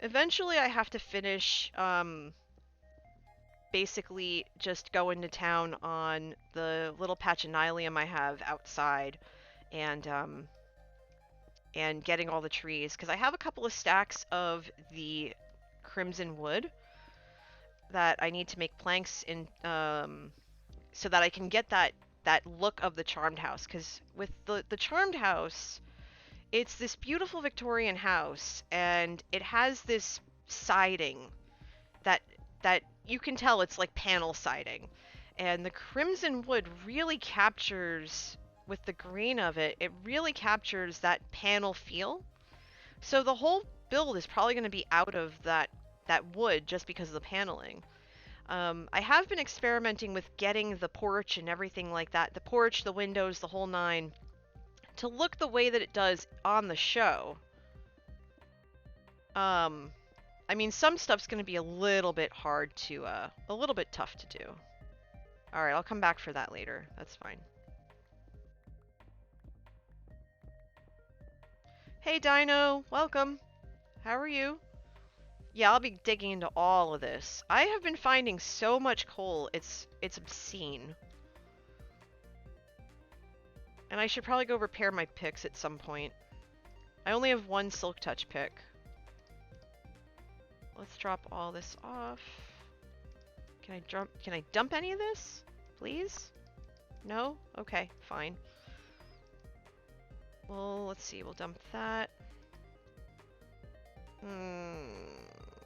Eventually I have to finish, basically just go into town on the little patch of nylium I have outside, and getting all the trees, because I have a couple of stacks of the crimson wood that I need to make planks in, so that I can get that look of the charmed house, because with the charmed house, it's this beautiful Victorian house, and it has this siding that you can tell it's like panel siding, and the crimson wood really captures, with the green of it, it really captures that panel feel. So the whole build is probably going to be out of that wood just because of the paneling. I have been experimenting with getting the porch and everything like that, the porch, the windows, the whole nine, to look the way that it does on the show. I mean, some stuff's gonna be a little bit hard to, a little bit tough to do. Alright, I'll come back for that later. That's fine. Hey Dino, welcome. How are you? Yeah, I'll be digging into all of this. I have been finding so much coal, it's obscene. And I should probably go repair my picks at some point. I only have one Silk Touch pick. Let's drop all this off. Can I dump any of this? Please? No? Okay, fine. Well, let's see, we'll dump that.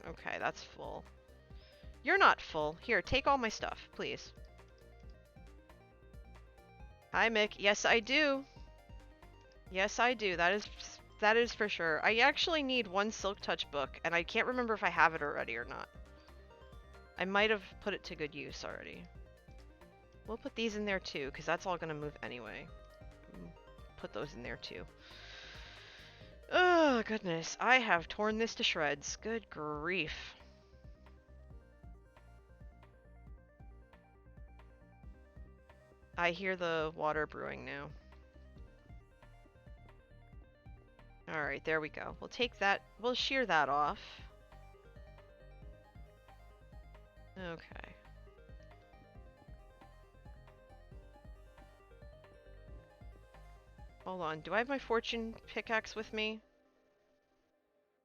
Okay, that's full. You're not full. Here, take all my stuff, please. Hi, Mick. Yes, I do. Yes, I do. That is for sure. I actually need one Silk Touch book, and I can't remember if I have it already or not. I might have put it to good use already. We'll put these in there too, because that's all going to move anyway. Put those in there too. Oh, goodness. I have torn this to shreds. Good grief. I hear the water brewing now. Alright, there we go. We'll take that. We'll shear that off. Okay. Hold on. Do I have my fortune pickaxe with me?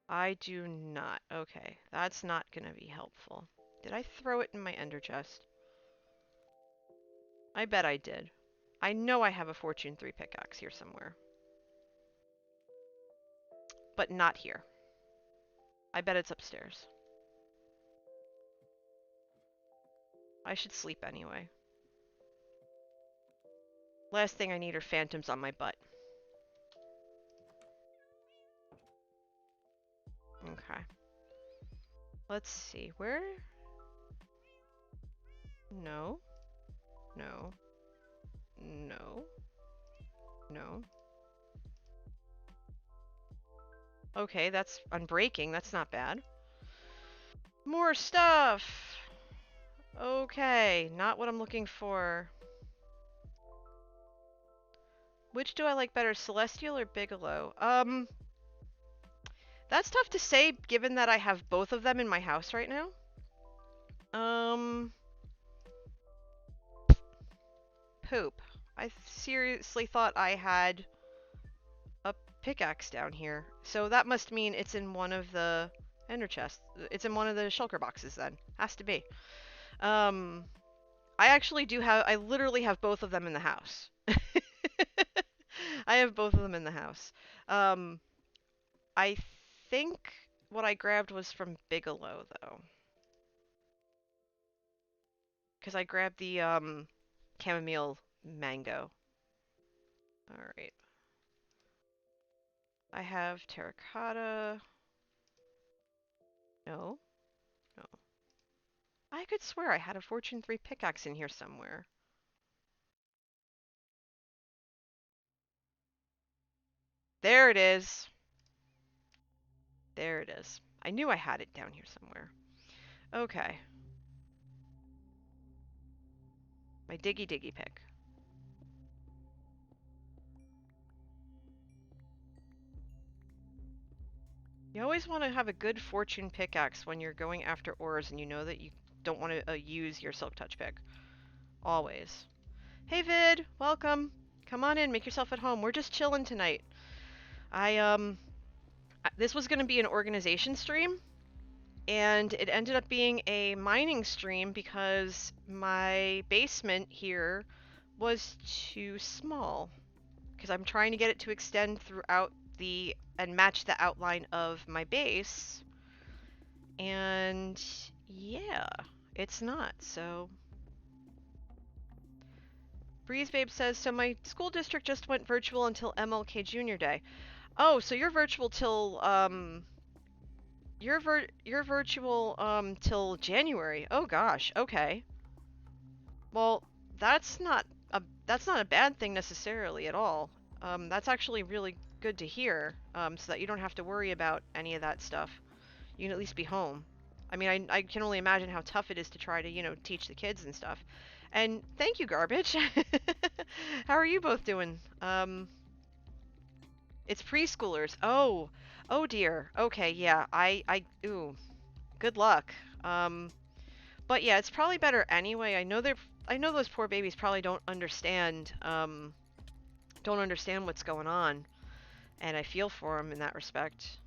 I do not. Okay. That's not gonna be helpful. Did I throw it in my ender chest? I bet I did. I know I have a fortune 3 pickaxe here somewhere. But not here. I bet it's upstairs. I should sleep anyway. Last thing I need are phantoms on my butt. Okay. Let's see. Where? No. No. No. No. Okay, that's unbreaking. That's not bad. More stuff! Okay, not what I'm looking for. Which do I like better, Celestial or Bigelow? That's tough to say given that I have both of them in my house right now. Poop. I seriously thought I had a pickaxe down here. So that must mean it's in one of the ender chests. It's in one of the shulker boxes then. Has to be. I actually do have, I literally have both of them in the house. I have both of them in the house. I think what I grabbed was from Bigelow, though. Because I grabbed the, chamomile mango. Alright. I have terracotta. No. No. I could swear I had a Fortune 3 pickaxe in here somewhere. There it is. There it is. I knew I had it down here somewhere. Okay. My diggy diggy pick. You always want to have a good fortune pickaxe when you're going after ores and you know that you don't want to use your silk touch pick. Always. Hey Vid, welcome. Come on in, make yourself at home. We're just chilling tonight. This was going to be an organization stream, and it ended up being a mining stream because my basement here was too small. Because I'm trying to get it to extend throughout and match the outline of my base. And yeah, it's not, so. Breeze Babe says, so my school district just went virtual until MLK Junior Day. Oh, so you're virtual till, you're virtual, till January. Oh gosh, okay. Well, that's not a bad thing necessarily at all. That's actually really good to hear, so that you don't have to worry about any of that stuff. You can at least be home. I mean, I can only imagine how tough it is to try to, you know, teach the kids and stuff. And thank you, Garbage. How are you both doing? It's preschoolers. Oh, oh dear. Okay, yeah. Ooh, good luck. But yeah, it's probably better anyway. I know those poor babies probably don't understand what's going on, and I feel for them in that respect.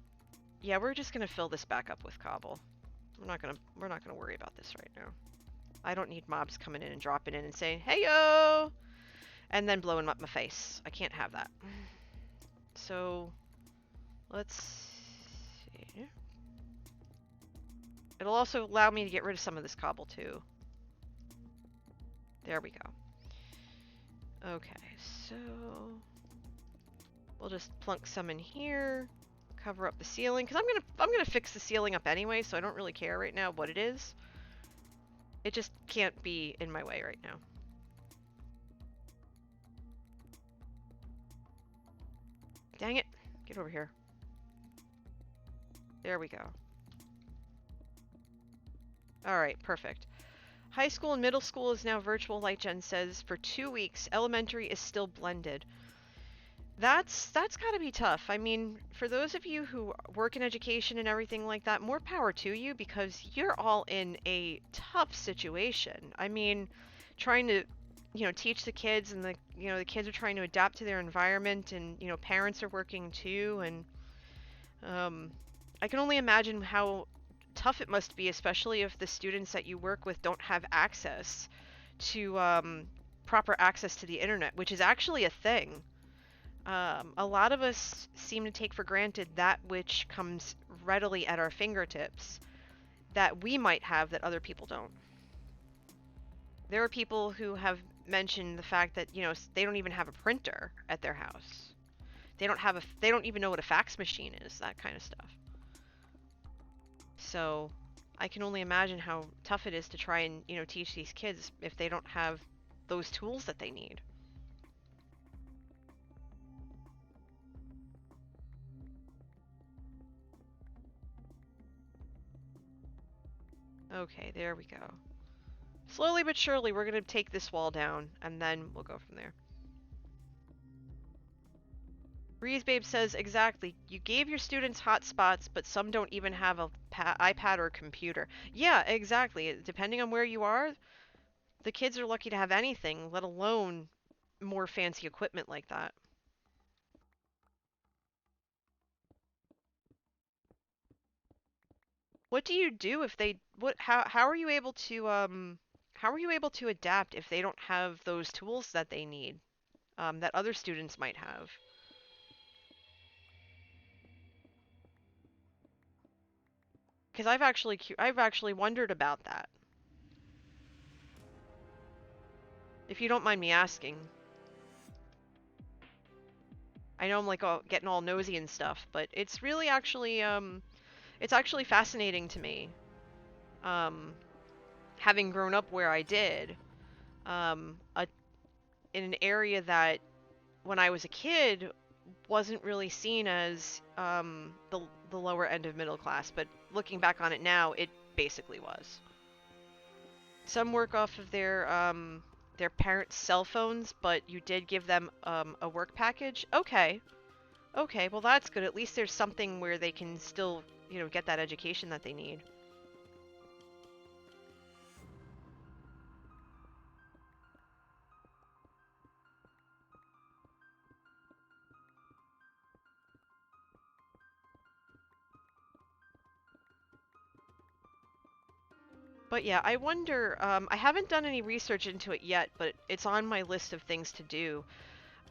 Yeah, we're just gonna fill this back up with cobble. We're not gonna worry about this right now. I don't need mobs coming in and dropping in and saying, "Hey yo!" and then blowing up my face. I can't have that. So, let's see. It'll also allow me to get rid of some of this cobble too. There we go. Okay, so we'll just plunk some in here, cover up the ceiling, because I'm gonna fix the ceiling up anyway, so I don't really care right now what it is. It just can't be in my way right now. Dang it! Get over here. There we go. Alright, perfect. High school and middle school is now virtual, like Jen says, for 2 weeks. Elementary is still blended. That's gotta be tough. I mean, for those of you who work in education and everything like that, more power to you, because you're all in a tough situation. I mean, trying to, you know, teach the kids, and the kids are trying to adapt to their environment, and, you know, parents are working too, and I can only imagine how tough it must be, especially if the students that you work with don't have access to proper access to the internet, which is actually a thing. A lot of us seem to take for granted that which comes readily at our fingertips that we might have that other people don't. There are people who have mentioned the fact that, you know, they don't even have a printer at their house. They don't even know what a fax machine is, that kind of stuff. So, I can only imagine how tough it is to try and, you know, teach these kids if they don't have those tools that they need. Okay, there we go. Slowly but surely, we're going to take this wall down, and then we'll go from there. Breeze Babe says, exactly. You gave your students hotspots, but some don't even have a iPad or a computer. Yeah, exactly. Depending on where you are, the kids are lucky to have anything, let alone more fancy equipment like that. What do you do if they how are you able to adapt if they don't have those tools that they need that other students might have? Because I've actually wondered about that. If you don't mind me asking. I know I'm like getting all nosy and stuff, but it's really actually it's actually fascinating to me. Having grown up where I did, um, a, in an area that when I was a kid wasn't really seen as the lower end of middle class, but looking back on it now, it basically was. Some work off of their parents' cell phones, but you did give them a work package. Okay, okay, well that's good. At least there's something where they can still, you know, get that education that they need. But yeah, I wonder, I haven't done any research into it yet, but it's on my list of things to do.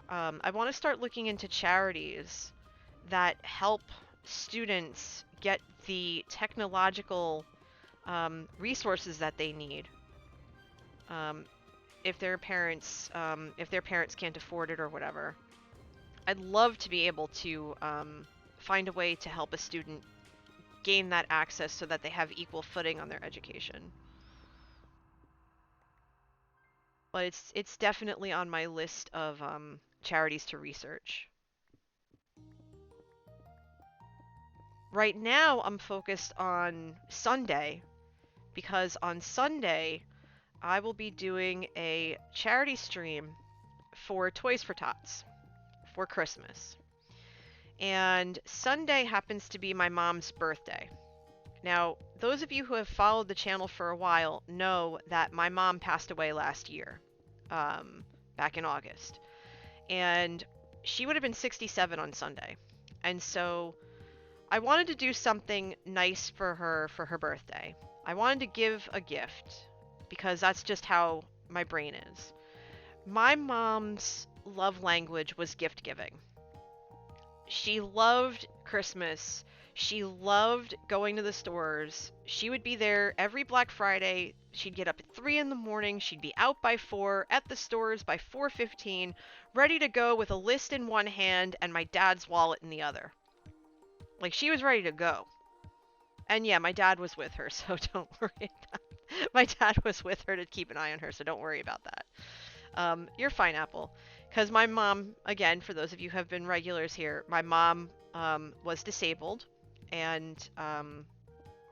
I want to start looking into charities that help students get the technological resources that they need. If their parents can't afford it or whatever. I'd love to be able to find a way to help a student gain that access so that they have equal footing on their education. But it's definitely on my list of charities to research. Right now, I'm focused on Sunday because on Sunday, I will be doing a charity stream for Toys for Tots for Christmas. And Sunday happens to be my mom's birthday. Now, those of you who have followed the channel for a while know that my mom passed away last year, back in August. And she would have been 67 on Sunday. And so I wanted to do something nice for her birthday. I wanted to give a gift because that's just how my brain is. My mom's love language was gift giving. She loved Christmas. She loved going to the stores. She would be there every Black Friday. She'd get up at 3 in the morning. She'd be out by 4, at the stores by 4:15, ready to go with a list in one hand and my dad's wallet in the other. Like, she was ready to go. And yeah, my dad was with her, so don't worry about it. My dad was with her to keep an eye on her, so don't worry about that. You're fine, Apple. Because my mom, again, for those of you who have been regulars here, my mom was disabled, and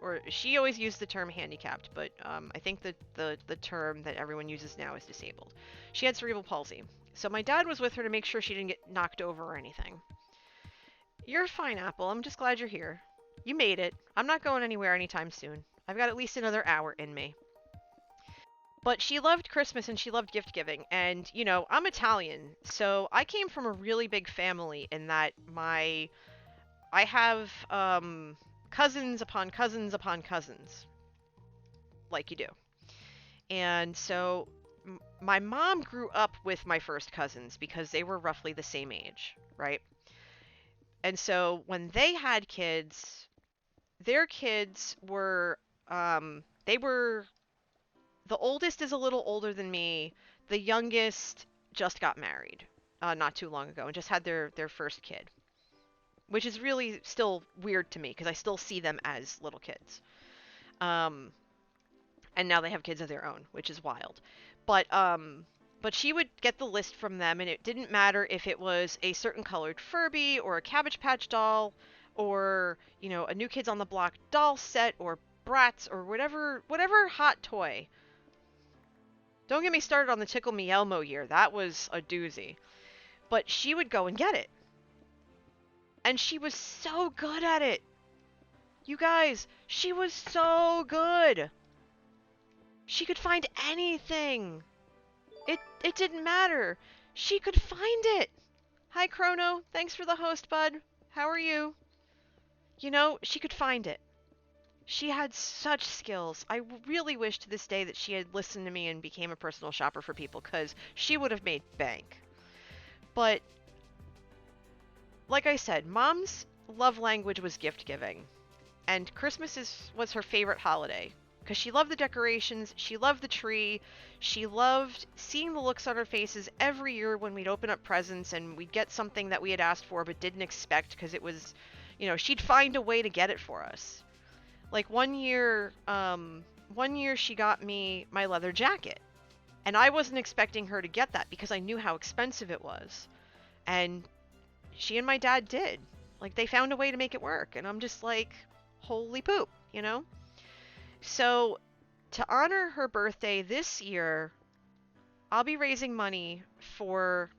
or she always used the term handicapped, but I think that the term that everyone uses now is disabled. She had cerebral palsy, so my dad was with her to make sure she didn't get knocked over or anything. You're fine, Apple. I'm just glad you're here. You made it. I'm not going anywhere anytime soon. I've got at least another hour in me. But she loved Christmas and she loved gift giving. And, you know, I'm Italian, so I came from a really big family in that I have cousins upon cousins upon cousins, like you do. And so my mom grew up with my first cousins because they were roughly the same age, right? And so when they had kids, their kids were, they were, the oldest is a little older than me. The youngest just got married not too long ago and just had their first kid, which is really still weird to me because I still see them as little kids. And now they have kids of their own, which is wild. But she would get the list from them, and it didn't matter if it was a certain colored Furby or a Cabbage Patch doll or, you know, a New Kids on the Block doll set or Bratz or whatever hot toy. Don't get me started on the Tickle Me Elmo year. That was a doozy. But she would go and get it. And she was so good at it. You guys, she was so good. She could find anything. It didn't matter. She could find it. Hi, Chrono. Thanks for the host, bud. How are you? You know, she could find it. She had such skills. I really wish to this day that she had listened to me and became a personal shopper for people, because she would have made bank. But, like I said, Mom's love language was gift giving. And Christmas was her favorite holiday. Because she loved the decorations, she loved the tree, she loved seeing the looks on our faces every year when we'd open up presents and we'd get something that we had asked for but didn't expect because it was, you know, she'd find a way to get it for us. Like one year she got me my leather jacket. And I wasn't expecting her to get that because I knew how expensive it was. And she and my dad did. Like, they found a way to make it work. And I'm just like, holy poop, you know? So, to honor her birthday this year, I'll be raising money for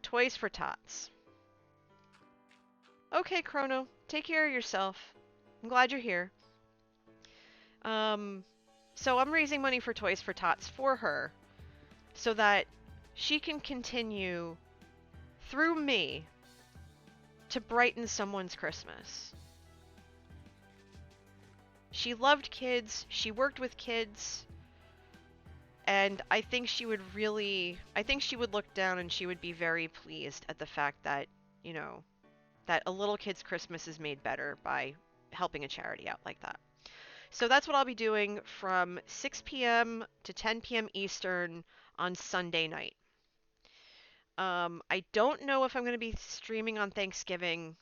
Toys for Tots. Okay, Chrono, take care of yourself. I'm glad you're here. So I'm raising money for Toys for Tots for her, so that she can continue, through me, to brighten someone's Christmas. She loved kids, she worked with kids, and I think she would look down and she would be very pleased at the fact that, you know, that a little kid's Christmas is made better by helping a charity out like that. So that's what I'll be doing from 6 p.m. to 10 p.m. Eastern on Sunday night. I don't know if I'm going to be streaming on Thanksgiving.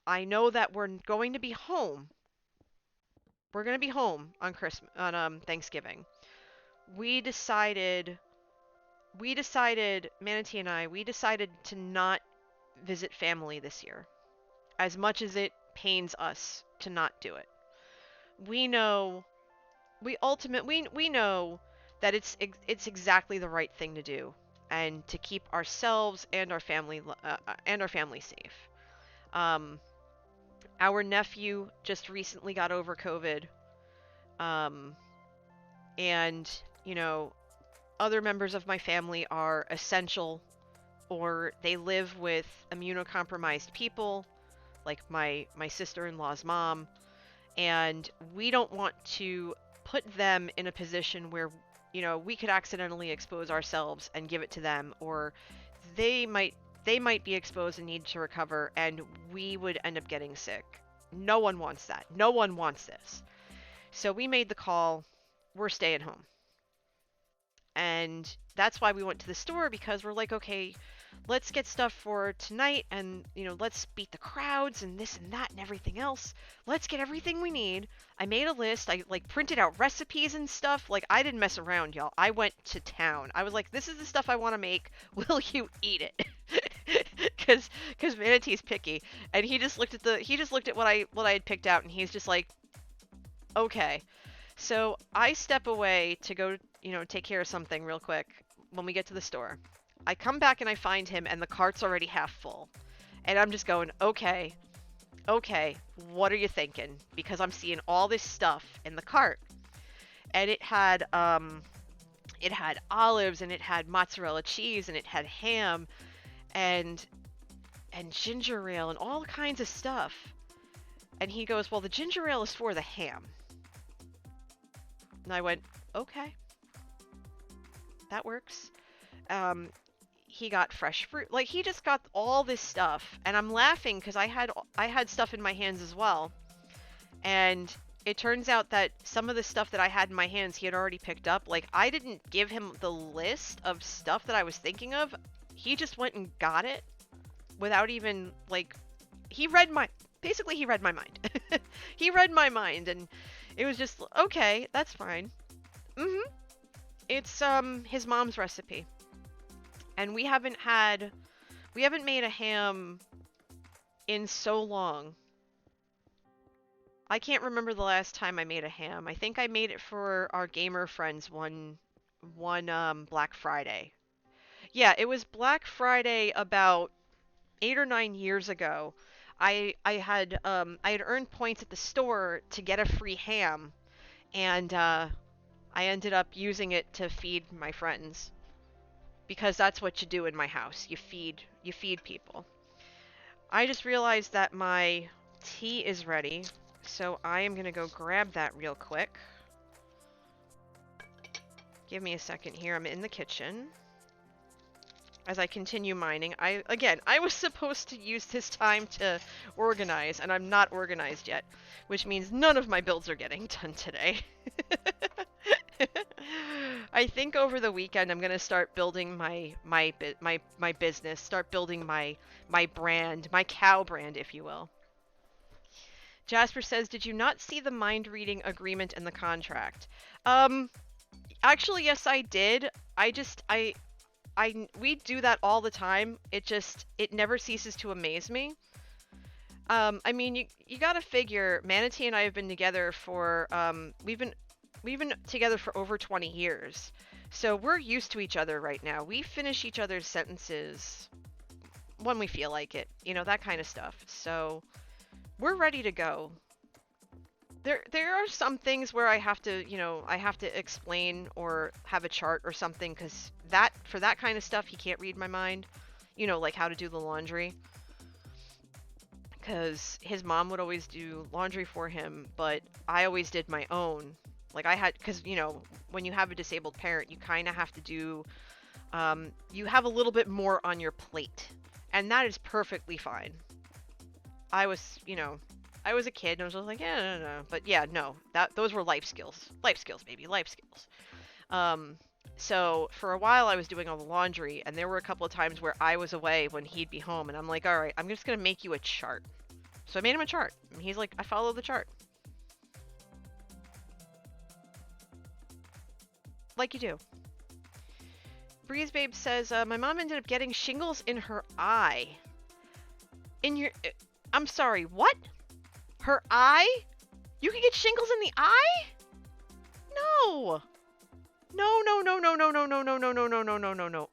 I know that we're going to be home. We're going to be home on Thanksgiving. We decided, Manatee and I, we decided to not visit family this year. As much as it pains us to not do it. We know, we know that it's exactly the right thing to do, and to keep ourselves and our family safe. Um, our nephew just recently got over COVID, and other members of my family are essential, or they live with immunocompromised people, like my sister-in-law's mom, and we don't want to put them in a position where we could accidentally expose ourselves and give it to them, or they might be exposed and need to recover, and we would end up getting sick. No one wants that. No one wants this. So we made the call. We're staying home. And that's why we went to the store, because we're like, okay, let's get stuff for tonight, and let's beat the crowds and this and that and everything else. Let's get everything we need. I made a list. I printed out recipes and stuff. I didn't mess around, y'all. I went to town. I was like, this is the stuff I want to make. Will you eat it? Because Manatee's picky, and he just looked at what I had picked out, and he's just like, okay. So I step away to go, take care of something real quick when we get to the store. I come back and I find him, and the cart's already half full. And I'm just going, okay, what are you thinking? Because I'm seeing all this stuff in the cart. And it had olives, and it had mozzarella cheese, and it had ham, and ginger ale, and all kinds of stuff. And he goes, well, the ginger ale is for the ham. And I went, okay, that works. He got fresh fruit. He just got all this stuff, and I'm laughing because I had stuff in my hands as well. And it turns out that some of the stuff that I had in my hands, he had already picked up. I didn't give him the list of stuff that I was thinking of. He just went and got it without even, he read my mind. He read my mind, and it was just, okay, that's fine. It's his mom's recipe. And we haven't made a ham in so long. I can't remember the last time I made a ham. I think I made it for our gamer friends one Black Friday. Yeah, it was Black Friday about 8 or 9 years ago. I had earned points at the store to get a free ham, and I ended up using it to feed my friends, because that's what you do in my house. You feed people. I just realized that my tea is ready, so I am gonna go grab that real quick. Give me a second here. I'm in the kitchen as I continue mining. I was supposed to use this time to organize, and I'm not organized yet, which means none of my builds are getting done today. I think over the weekend I'm gonna start building my business, start building my brand, my cow brand, if you will. Jasper says, did you not see the mind reading agreement in the contract? Actually, yes, I did. We do that all the time. It never ceases to amaze me. I mean, you gotta figure, Manatee and I have been together for, we've been together for over 20 years. So we're used to each other right now. We finish each other's sentences when we feel like it, that kind of stuff. So we're ready to go. There are some things where I have to explain or have a chart or something, because for that kind of stuff, he can't read my mind. Like how to do the laundry. Because his mom would always do laundry for him, but I always did my own. Because, when you have a disabled parent, you kind of have to do, you have a little bit more on your plate. And that is perfectly fine. I was a kid, and I was just like, yeah, no. But yeah, no, those were life skills. Life skills, baby, life skills. So for a while I was doing all the laundry, and there were a couple of times where I was away when he'd be home, and I'm like, all right, I'm just going to make you a chart. So I made him a chart, and he's like, I follow the chart. Like you do. Breeze Babe says, my mom ended up getting shingles in her eye. I'm sorry, what? Her eye? You can get shingles in the eye? No. No, no, no, no, no, no, no, no, no, no, no, no, no, no, no.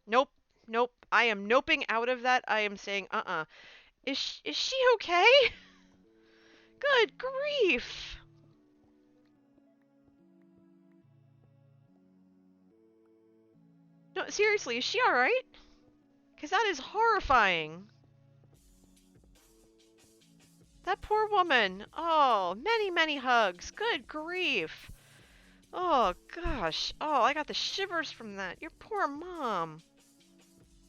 Nope. Nope. I am noping out of that. I am saying, Is she okay? Good grief. No, seriously, is she alright? Because that is horrifying. That poor woman. Oh, many, many hugs. Good grief. Oh, gosh. Oh, I got the shivers from that. Your poor mom.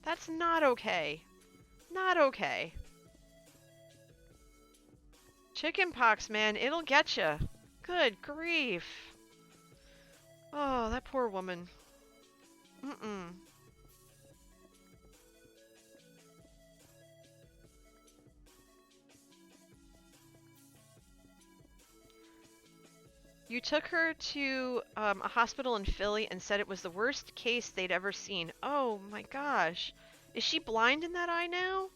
That's not okay. Not okay. Chicken pox, man. It'll get you. Good grief. Oh, that poor woman. You took her to a hospital in Philly and said it was the worst case they'd ever seen. Oh my gosh. Is she blind in that eye now?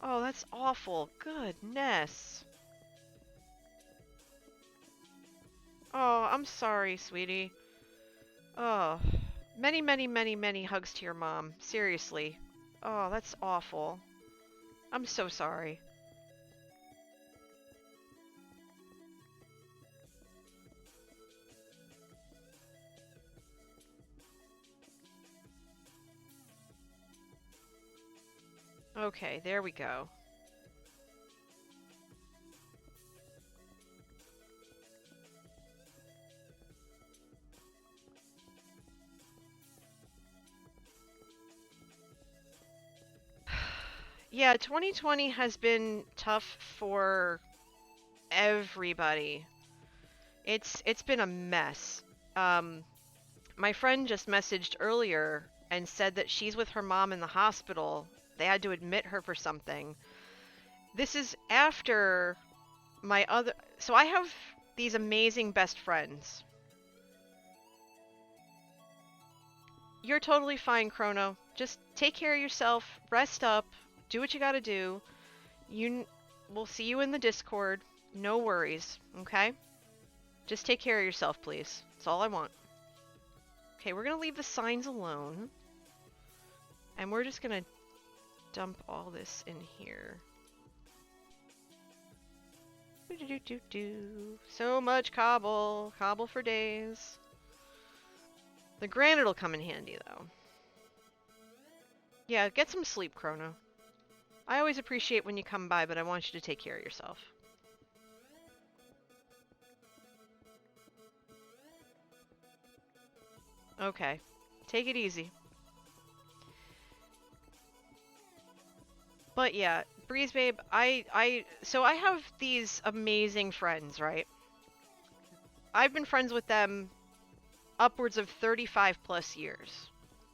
Oh, that's awful. Goodness. Oh, I'm sorry, sweetie. Oh, many, many, many, many hugs to your mom. Seriously. Oh, that's awful. I'm so sorry. Okay, there we go. Yeah, 2020 has been tough for everybody. It's been a mess. My friend just messaged earlier and said that she's with her mom in the hospital. They had to admit her for something. This is after my other... So I have these amazing best friends. You're totally fine, Chrono. Just take care of yourself, rest up, do what you gotta do. We'll see you in the Discord. No worries, okay? Just take care of yourself, please. That's all I want. Okay, we're gonna leave the signs alone. And we're just gonna dump all this in here. So much cobble. Cobble for days. The granite will come in handy, though. Yeah, get some sleep, Chrono. I always appreciate when you come by, but I want you to take care of yourself. Okay. Take it easy. But yeah, Breeze Babe, so I have these amazing friends, right? I've been friends with them upwards of 35 plus years.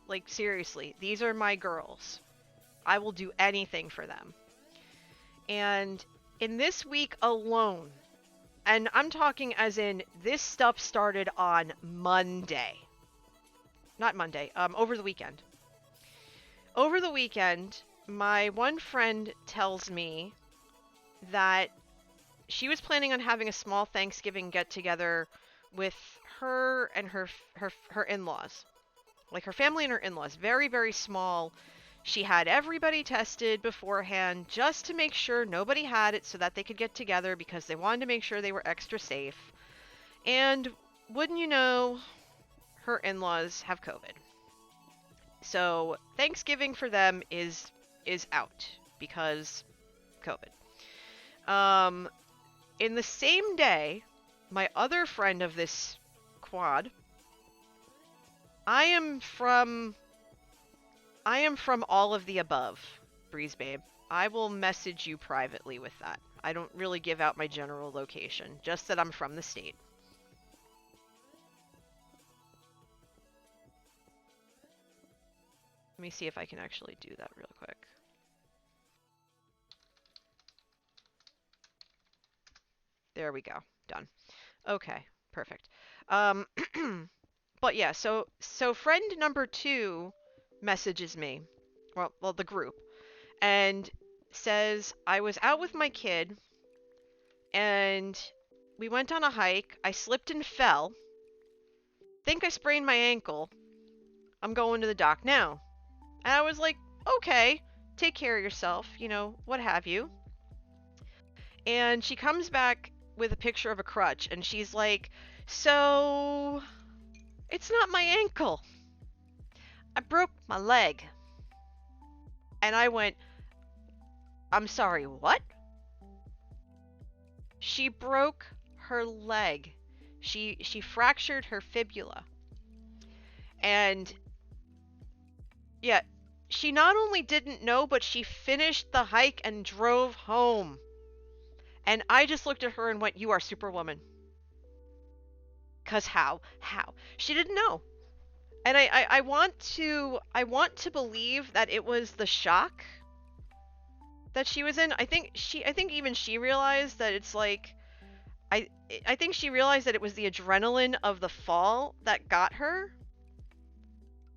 Like, seriously, these are my girls. I will do anything for them. And in this week alone, and I'm talking as in this stuff started on Monday. Not Monday, over the weekend. Over the weekend, my one friend tells me that she was planning on having a small Thanksgiving get-together with her and her in-laws. Like her family and her in-laws. Very, very small. She had everybody tested beforehand just to make sure nobody had it so that they could get together because they wanted to make sure they were extra safe. And wouldn't you know, her in-laws have COVID. So Thanksgiving for them is out because COVID. In the same day, my other friend of this quad, I am from all of the above, Breeze Babe. I will message you privately with that. I don't really give out my general location, just that I'm from the state. Let me see if I can actually do that real quick. There we go. Done. Okay, perfect. But yeah, so friend number 2 messages me. Well, the group. And says, I was out with my kid and we went on a hike. I slipped and fell. Think I sprained my ankle. I'm going to the doc now. And I was like, okay, take care of yourself, you know, what have you. And she comes back with a picture of a crutch and she's like, so it's not my ankle. I broke my leg. And I went, I'm sorry, what? She broke her leg. She fractured her fibula. And yeah, she not only didn't know, but she finished the hike and drove home. And I just looked at her and went, you are Superwoman. 'Cause how? How? She didn't know. And I want to believe that it was the shock that she was in. I think even she realized that it's like I think she realized that it was the adrenaline of the fall that got her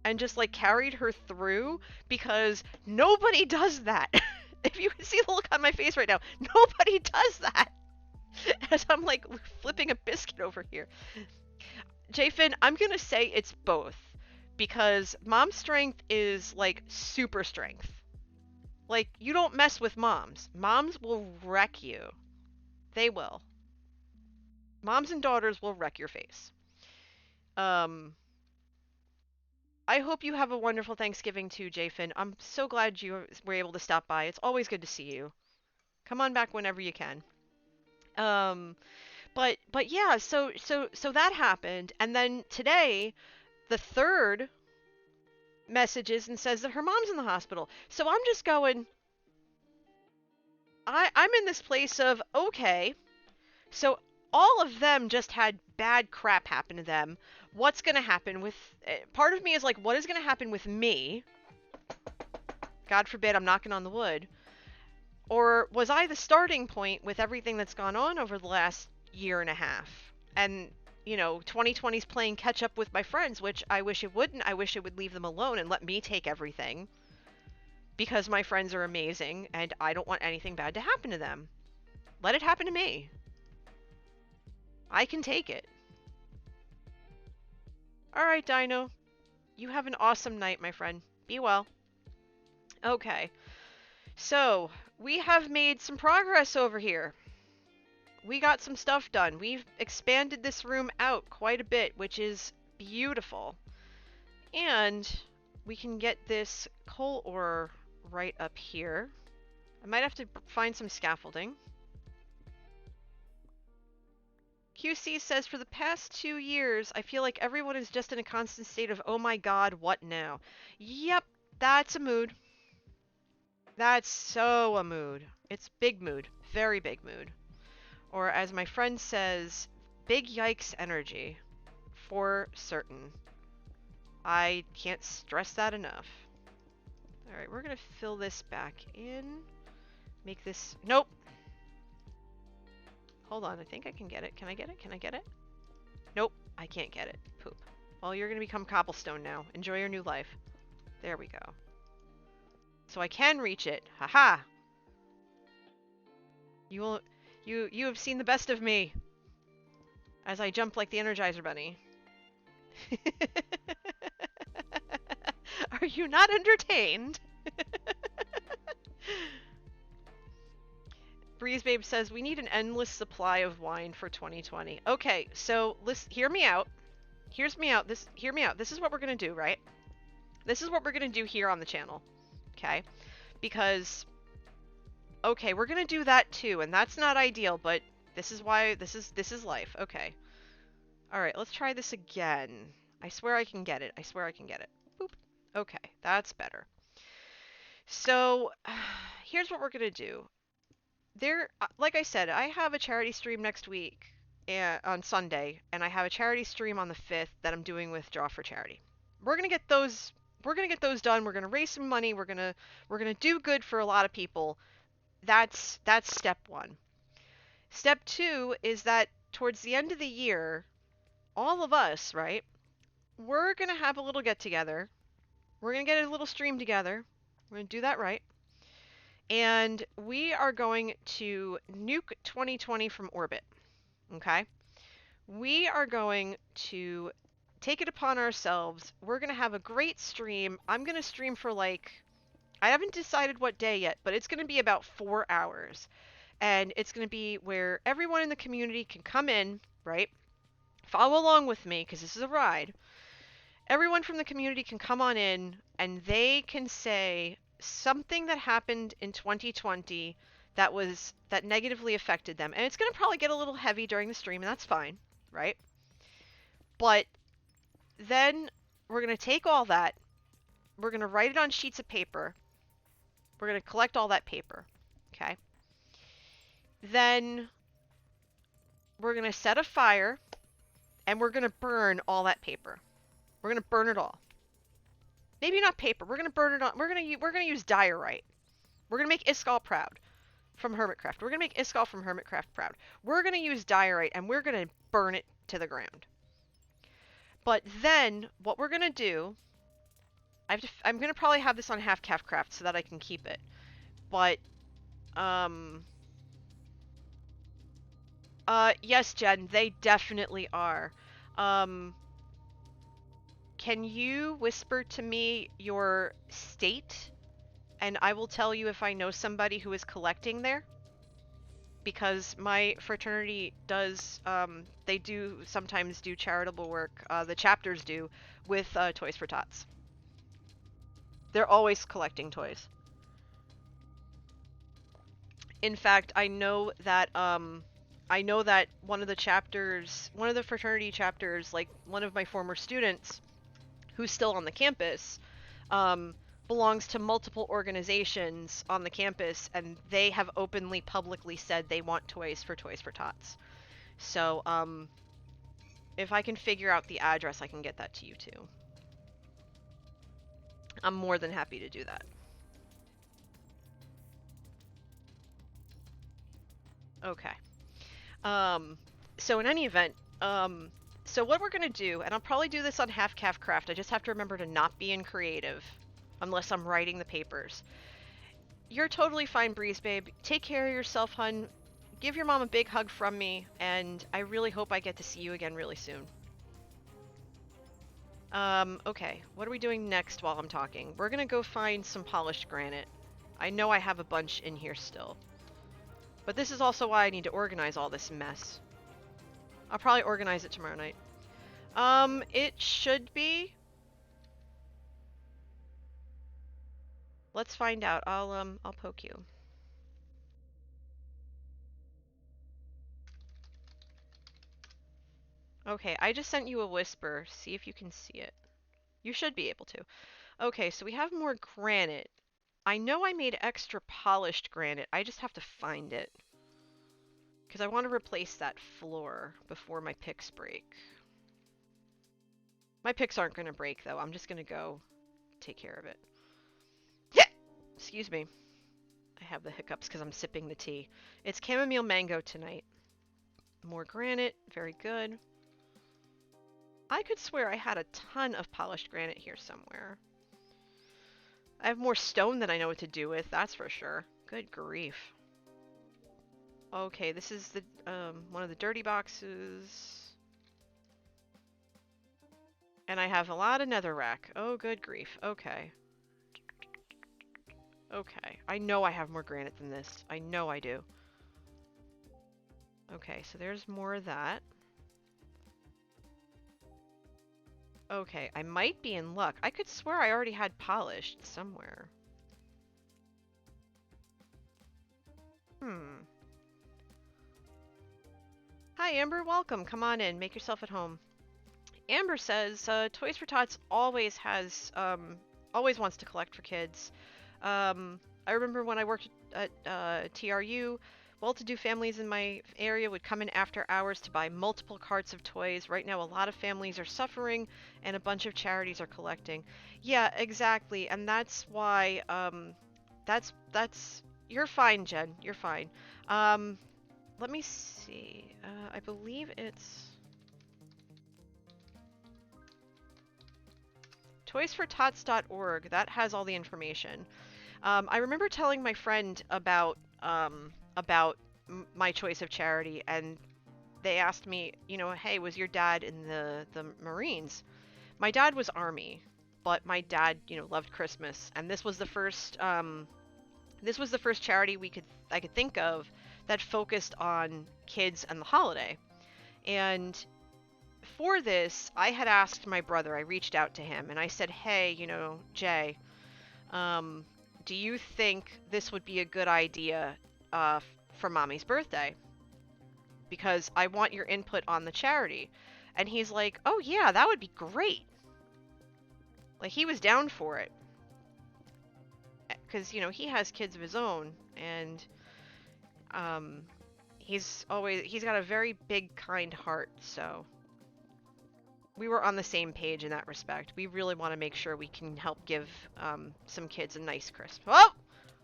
and just like carried her through, because nobody does that. If you can see the look on my face right now, nobody does that. As I'm like flipping a biscuit over here. Jfin, I'm gonna say it's both. Because mom strength is like super strength. Like, you don't mess with moms. Moms will wreck you. They will. Moms and daughters will wreck your face. I hope you have a wonderful Thanksgiving too, Jfin. I'm so glad you were able to stop by. It's always good to see you. Come on back whenever you can. But yeah, so that happened, and then today, the third messages and says that her mom's in the hospital. So I'm just going, I'm in this place of, okay, so all of them just had bad crap happen to them. What's going to happen with... Part of me is like, what is going to happen with me? God forbid I'm knocking on the wood. Or was I the starting point with everything that's gone on over the last year and a half? And, you know, 2020's playing catch up with my friends, which I wish it wouldn't. I wish it would leave them alone and let me take everything. Because my friends are amazing, and I don't want anything bad to happen to them. Let it happen to me. I can take it. Alright, Dino. You have an awesome night, my friend. Be well. Okay. So, we have made some progress over here. We got some stuff done. We've expanded this room out quite a bit, which is beautiful. And we can get this coal ore right up here. I might have to find some scaffolding. QC says, for the past 2 years, I feel like everyone is just in a constant state of, oh my god, what now? Yep, that's a mood. That's so a mood. It's big mood. Very big mood. Or as my friend says, big yikes energy. For certain. I can't stress that enough. Alright, we're gonna fill this back in. Make this... Nope! Hold on, I think I can get it. Can I get it? Can I get it? Nope, I can't get it. Poop. Well, you're gonna become cobblestone now. Enjoy your new life. There we go. So I can reach it. Haha! You have seen the best of me. As I jump like the Energizer Bunny. Are you not entertained? Breeze Babe says, we need an endless supply of wine for 2020. Okay, so listen, hear me out. Hear me out. This is what we're going to do, right? This is what we're going to do here on the channel. Okay? Because, okay, we're going to do that too, and that's not ideal, but this is why, this is life. Okay. Alright, let's try this again. I swear I can get it. I swear I can get it. Boop. Okay, that's better. So, here's what we're going to do. Like I said, I have a charity stream next week on Sunday, and I have a charity stream on the 5th that I'm doing with Draw for Charity. We're gonna get those done. We're gonna raise some money. We're gonna do good for a lot of people. That's step 1. Step 2 is that towards the end of the year, all of us, right? We're gonna have a little get together. We're gonna get a little stream together. We're gonna do that right. And we are going to nuke 2020 from orbit. Okay? We are going to take it upon ourselves. We're going to have a great stream. I'm going to stream for like, I haven't decided what day yet, but it's going to be about 4 hours. And it's going to be where everyone in the community can come in, right? Follow along with me, because this is a ride. Everyone from the community can come on in, and they can say something that happened in 2020 that negatively affected them. And it's going to probably get a little heavy during the stream, and that's fine, right? But then we're going to take all that, we're going to write it on sheets of paper. We're going to collect all that paper, okay? Then we're going to set a fire, and we're going to burn all that paper. We're going to burn it all. Maybe not paper. We're going to burn it on. We're going to use diorite. We're going to make Iskall proud from Hermitcraft. We're going to make Iskall from Hermitcraft proud. We're going to use diorite, and we're going to burn it to the ground. But then what we're going to do, I'm going to probably have this on half calf craft so that I can keep it. But yes, Jen, they definitely are. Can you whisper to me your state, and I will tell you if I know somebody who is collecting there? Because my fraternity does, they do sometimes do charitable work, the chapters do, with Toys for Tots. They're always collecting toys. In fact, I know that one of the chapters, one of the fraternity chapters, like one of my former students, who's still on the campus, belongs to multiple organizations on the campus, and they have openly, publicly said they want toys for Tots. So, if I can figure out the address, I can get that to you too. I'm more than happy to do that. Okay. So in any event, so what we're gonna do, and I'll probably do this on half calf craft, I just have to remember to not be in creative, unless I'm writing the papers. You're totally fine, Breeze Babe. Take care of yourself, hun. Give your mom a big hug from me, and I really hope I get to see you again really soon. Okay, what are we doing next while I'm talking? We're gonna go find some polished granite. I know I have a bunch in here still. But this is also why I need to organize all this mess. I'll probably organize it tomorrow night. It should be. Let's find out. I'll poke you. Okay, I just sent you a whisper. See if you can see it. You should be able to. Okay, so we have more granite. I know I made extra polished granite. I just have to find it. Because I want to replace that floor before my picks break. My picks aren't going to break, though. I'm just going to go take care of it. Yeah! Excuse me. I have the hiccups because I'm sipping the tea. It's chamomile mango tonight. More granite. Very good. I could swear I had a ton of polished granite here somewhere. I have more stone than I know what to do with, that's for sure. Good grief. Okay, this is the one of the dirty boxes. And I have a lot of netherrack. Oh, good grief. Okay. Okay. I know I have more granite than this. I know I do. Okay, so there's more of that. Okay, I might be in luck. I could swear I already had polished somewhere. Hi, Amber. Welcome. Come on in. Make yourself at home. Amber says, Toys for Tots always has, always wants to collect for kids. I remember when I worked at TRU, well-to-do families in my area would come in after hours to buy multiple carts of toys. Right now, a lot of families are suffering, and a bunch of charities are collecting. Yeah, exactly, and that's why, you're fine, Jen. You're fine. Let me see. I believe it's toysfortots.org. That has all the information. I remember telling my friend about my choice of charity, and they asked me, hey, was your dad in the Marines? My dad was Army, but my dad, loved Christmas, and this was the first charity I could think of that focused on kids and the holiday. And for this, I had asked my brother, I reached out to him, and I said, hey, Jay, do you think this would be a good idea for Mommy's birthday? Because I want your input on the charity. And he's like, oh yeah, that would be great. Like, he was down for it. Because, he has kids of his own, and he's got a very big, kind heart, so we were on the same page in that respect. We really want to make sure we can help give some kids a nice Christmas. Oh!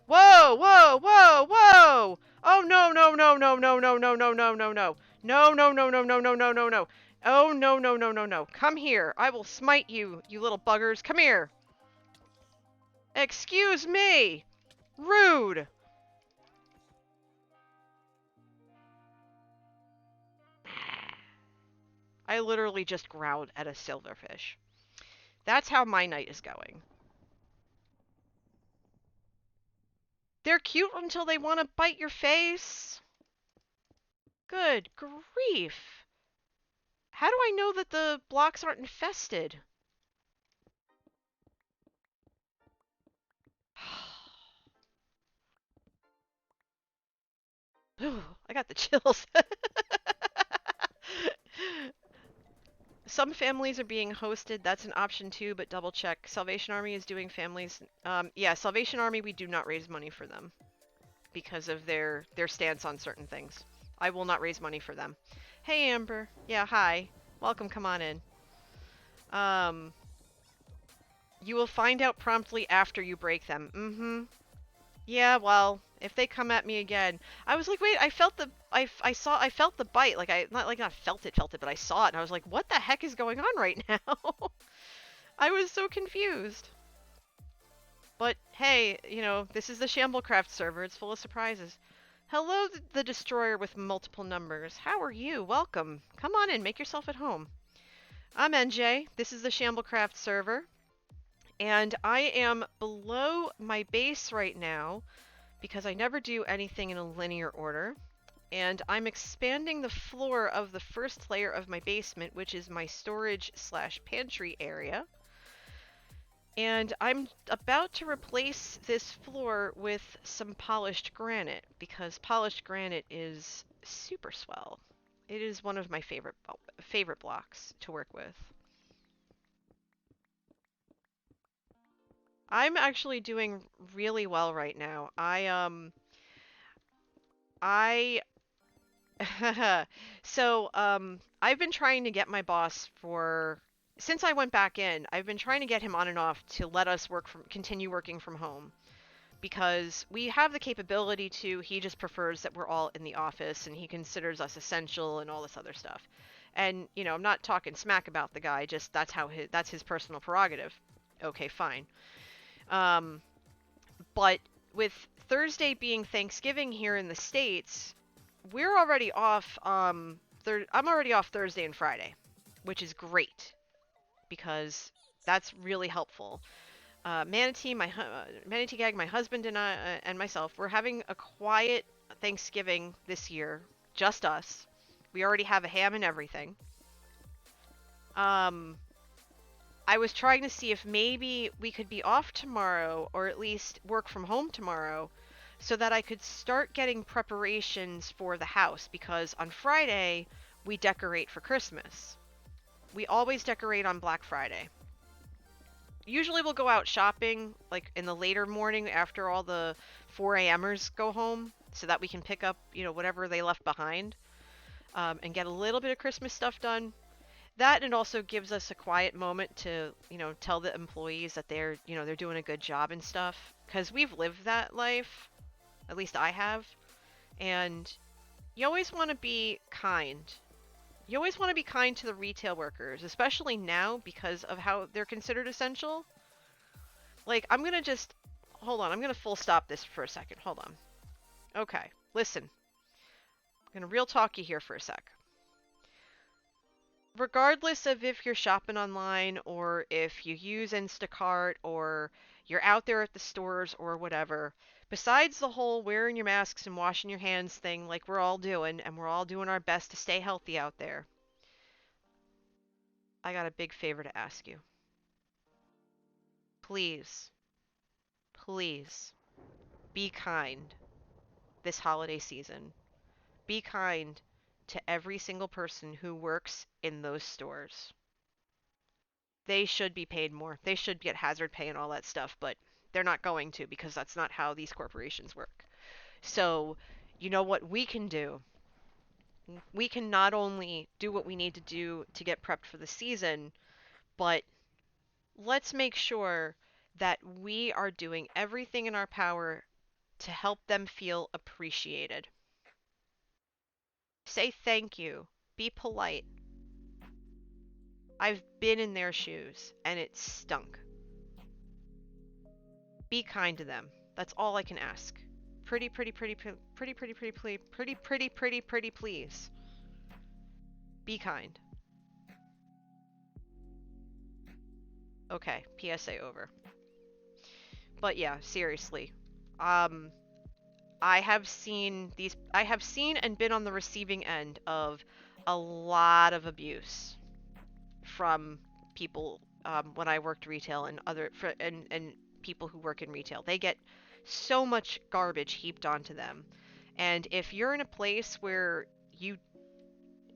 Whoa! Whoa! Whoa! Whoa! Oh no! No! No! No! No! No! No! No! No! No! No! No! No! No! No! No! No! No! No! No! Oh no! No! No! No! No! Come here! I will smite you, you little buggers! Come here! Excuse me! Rude! I literally just growled at a silverfish. That's how my night is going. They're cute until they want to bite your face. Good grief. How do I know that the blocks aren't infested? I got the chills. Some families are being hosted. That's an option too, but double check. Salvation Army is doing families. Yeah, Salvation Army, we do not raise money for them because of their stance on certain things. I will not raise money for them. Hey, Amber. Yeah, hi. Welcome, come on in. You will find out promptly after you break them. Mm-hmm. Yeah, well, if they come at me again. I was like, wait, I felt the bite. Like, not felt it, but I saw it, and I was like, what the heck is going on right now? I was so confused. But hey, this is the Shamblecraft server. It's full of surprises. Hello, the Destroyer with multiple numbers. How are you? Welcome. Come on in, make yourself at home. I'm NJ. This is the Shamblecraft server. And I am below my base right now because I never do anything in a linear order. And I'm expanding the floor of the first layer of my basement, which is my storage/pantry area. And I'm about to replace this floor with some polished granite because polished granite is super swell. It is one of my favorite blocks to work with. I'm actually doing really well right now. I've been trying to get my boss since I went back in, I've been trying to get him on and off to let us continue working from home. Because we have the capability to, he just prefers that we're all in the office and he considers us essential and all this other stuff. And, I'm not talking smack about the guy, just that's his personal prerogative. Okay, fine. But with Thursday being Thanksgiving here in the States, we're already off, I'm already off Thursday and Friday, which is great because that's really helpful. Manatee Gag, my husband and I, and myself, we're having a quiet Thanksgiving this year, just us. We already have a ham and everything. I was trying to see if maybe we could be off tomorrow, or at least work from home tomorrow, so that I could start getting preparations for the house, because on Friday, we decorate for Christmas. We always decorate on Black Friday. Usually we'll go out shopping, like, in the later morning after all the 4 a.m.ers go home, so that we can pick up, whatever they left behind, and get a little bit of Christmas stuff done. That, and also gives us a quiet moment to, tell the employees that they're doing a good job and stuff. Because we've lived that life. At least I have. And you always want to be kind. You always want to be kind to the retail workers, especially now because of how they're considered essential. Like, I'm going to just hold on. I'm gonna full stop this for a second. Hold on. Okay, listen. I'm gonna real talk you here for a sec. Regardless of if you're shopping online or if you use Instacart or you're out there at the stores or whatever, besides the whole wearing your masks and washing your hands thing like we're all doing, and we're all doing our best to stay healthy out there, I got a big favor to ask you. Please, please, be kind this holiday season. Be kind to every single person who works in those stores. They should be paid more. They should get hazard pay and all that stuff, but they're not going to because that's not how these corporations work. So, you know what we can do? We can not only do what we need to do to get prepped for the season, but let's make sure that we are doing everything in our power to help them feel appreciated. Say thank you. Be polite. I've been in their shoes, and it stunk. Be kind to them. That's all I can ask. Pretty please. Be kind. Okay, PSA over. But yeah, seriously. I have seen and been on the receiving end of a lot of abuse from people when I worked retail and and people who work in retail. They get so much garbage heaped onto them. And if you're in a place where you're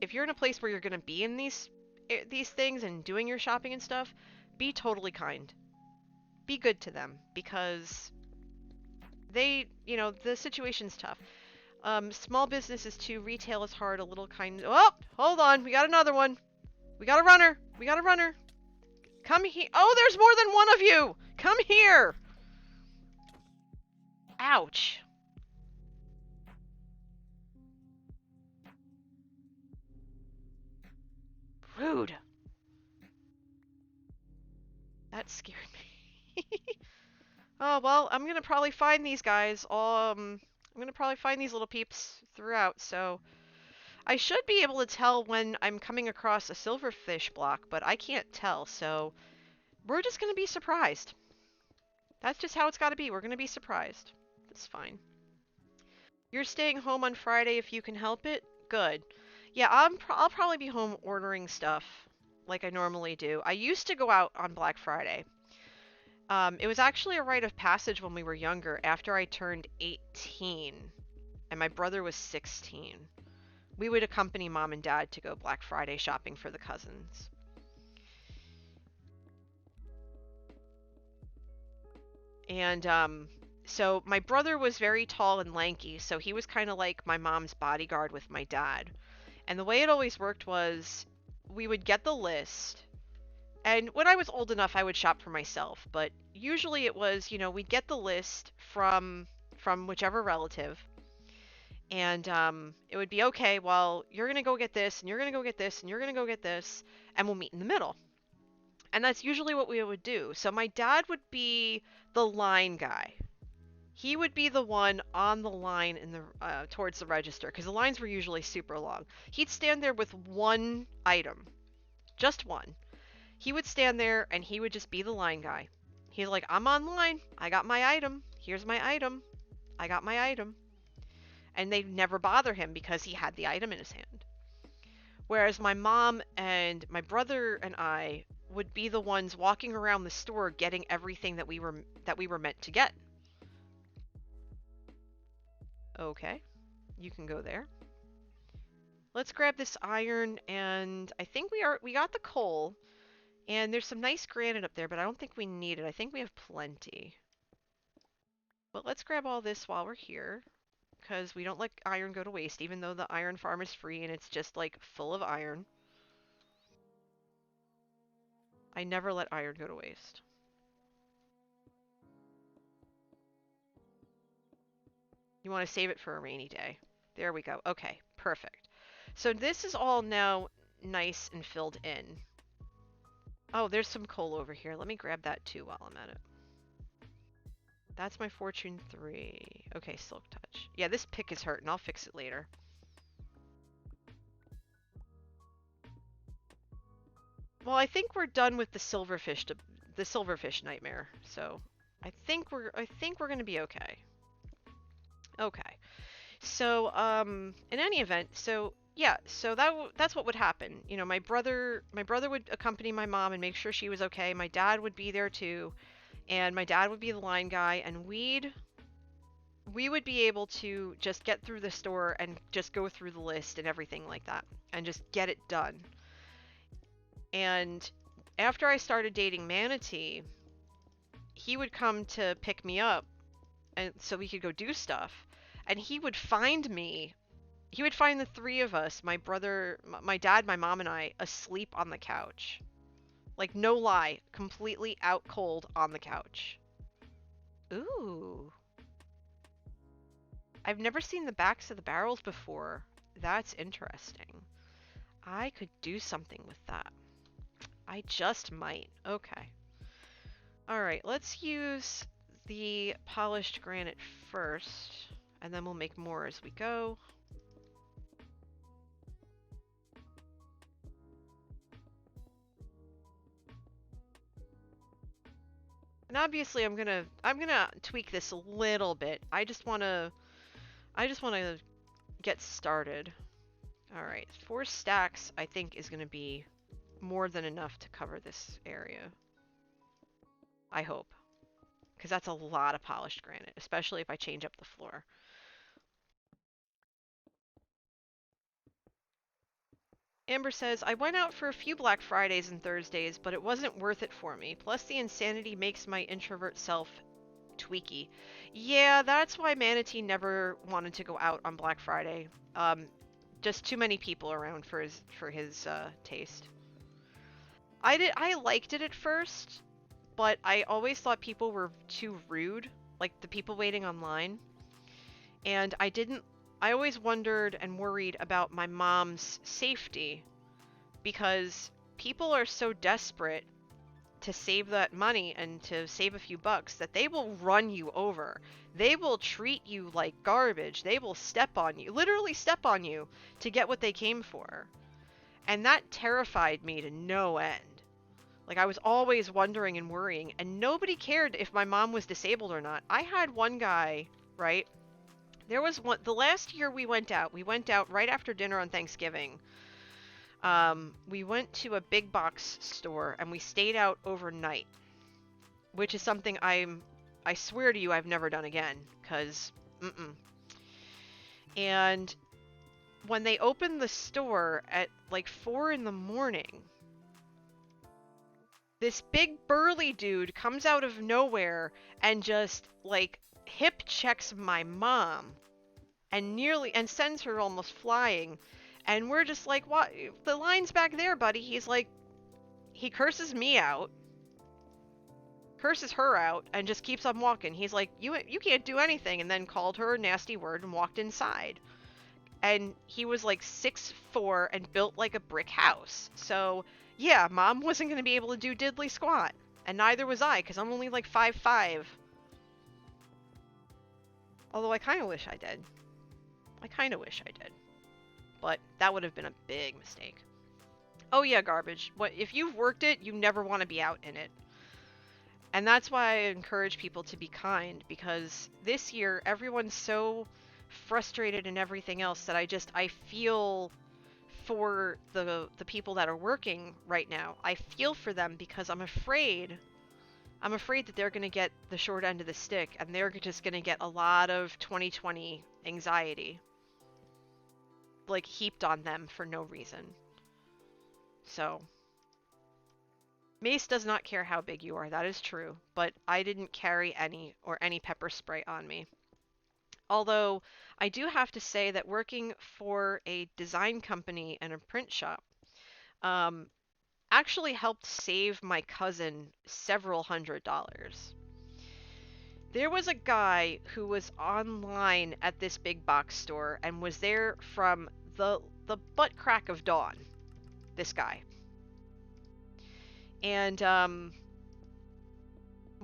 going to be in these things and doing your shopping and stuff, be totally kind. Be good to them because the situation's tough. Small businesses too, retail is hard, a little kind. Oh, hold on, we got another one. We got a runner. Come here. Oh, there's more than one of you. Come here. Ouch. Rude. That scared me. Oh, well, I'm gonna probably find these guys. I'm gonna probably find these little peeps throughout, so I should be able to tell when I'm coming across a silverfish block, but I can't tell, so we're just gonna be surprised. That's just how it's gotta be. We're gonna be surprised. That's fine. You're staying home on Friday if you can help it? Good. Yeah, I'll probably be home ordering stuff like I normally do. I used to go out on Black Friday. It was actually a rite of passage when we were younger, after I turned 18 and my brother was 16. We would accompany mom and dad to go Black Friday shopping for the cousins. And so my brother was very tall and lanky, so he was kind of like my mom's bodyguard with my dad. And the way it always worked was we would get the list. And when I was old enough, I would shop for myself, but usually it was, we'd get the list from whichever relative, and it would be, okay, well, you're gonna go get this, and you're gonna go get this, and you're gonna go get this, and we'll meet in the middle. And that's usually what we would do. So my dad would be the line guy. He would be the one on the line in the towards the register, because the lines were usually super long. He'd stand there with one item, just one. He would stand there and he would just be the line guy. He's like, I'm online. I got my item. Here's my item. I got my item. And they'd never bother him because he had the item in his hand. Whereas my mom and my brother and I would be the ones walking around the store getting everything that we were meant to get. Okay, you can go there. Let's grab this iron, and I think we got the coal. And there's some nice granite up there, but I don't think we need it. I think we have plenty. But let's grab all this while we're here, because we don't let iron go to waste, even though the iron farm is free and it's just like full of iron. I never let iron go to waste. You want to save it for a rainy day. There we go. Okay, perfect. So this is all now nice and filled in. Oh, there's some coal over here. Let me grab that too while I'm at it. That's my fortune 3. Okay, silk touch. Yeah, this pick is hurting. I'll fix it later. Well, I think we're done with the silverfish nightmare. So, I think we're going to be okay. Okay. So, in any event, so yeah, so that's what would happen. You know, my brother would accompany my mom and make sure she was okay. My dad would be there too, and my dad would be the line guy, and we would be able to just get through the store and just go through the list and everything like that, and just get it done. And after I started dating Manatee, he would come to pick me up, and so we could go do stuff. And he would find me. He would find the three of us, my brother, my dad, my mom, and I, asleep on the couch. Like, no lie, completely out cold on the couch. Ooh. I've never seen the backs of the barrels before. That's interesting. I could do something with that. I just might. Okay. Alright, let's use the polished granite first, and then we'll make more as we go. And obviously I'm gonna tweak this a little bit. I just wanna get started. Alright, 4 stacks I think is gonna be more than enough to cover this area. I hope. Because that's a lot of polished granite, especially if I change up the floor. Amber says, I went out for a few Black Fridays and Thursdays, but it wasn't worth it for me. Plus the insanity makes my introvert self tweaky. Yeah, that's why Manatee never wanted to go out on Black Friday. Just too many people around for his taste. I liked it at first, but I always thought people were too rude, like the people waiting online. And I always wondered and worried about my mom's safety, because people are so desperate to save that money and to save a few bucks that they will run you over. They will treat you like garbage. They will step on you, literally step on you, to get what they came for. And that terrified me to no end. Like, I was always wondering and worrying, and nobody cared if my mom was disabled or not. I had one guy, right? There was one, the last year we went out right after dinner on Thanksgiving. We went to a big box store and we stayed out overnight, which is something I swear to you I've never done again, because, And when they opened the store at like 4 in the morning, this big burly dude comes out of nowhere and just like hip checks my mom and sends her almost flying. And we're just like, what? The line's back there, buddy. He's like, he curses me out, curses her out, and just keeps on walking. He's like, you can't do anything, and then called her a nasty word and walked inside. And he was like 6'4" and built like a brick house. So yeah, mom wasn't going to be able to do diddly squat, and neither was I, because I'm only like 5'5". Although I kind of wish I did. But that would have been a big mistake. Oh yeah, garbage. What if you've worked it, you never want to be out in it. And that's why I encourage people to be kind, because this year everyone's so frustrated and everything else that I feel for the people that are working right now. I feel for them because I'm afraid that they're going to get the short end of the stick, and they're just going to get a lot of 2020 anxiety, like, heaped on them for no reason. So, Mace does not care how big you are, that is true, but I didn't carry any pepper spray on me. Although, I do have to say that working for a design company and a print shop actually helped save my cousin several $100s. There was a guy who was online at this big box store and was there from the butt crack of dawn. This guy. And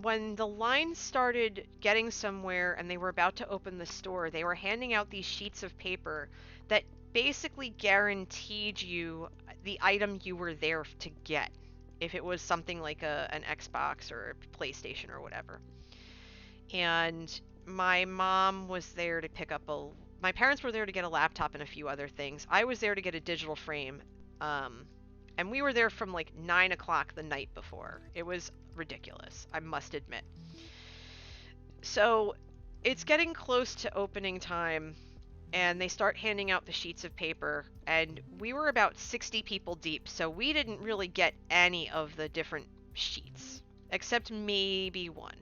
when the line started getting somewhere and they were about to open the store, they were handing out these sheets of paper that basically guaranteed you the item you were there to get, if it was something like an Xbox or a PlayStation or whatever. And my mom was there to pick up my parents were there to get a laptop and a few other things. I was there to get a digital frame. And we were there from like 9 o'clock the night before. It was ridiculous, I must admit. So it's getting close to opening time, and they start handing out the sheets of paper, and we were about 60 people deep, so we didn't really get any of the different sheets, except maybe one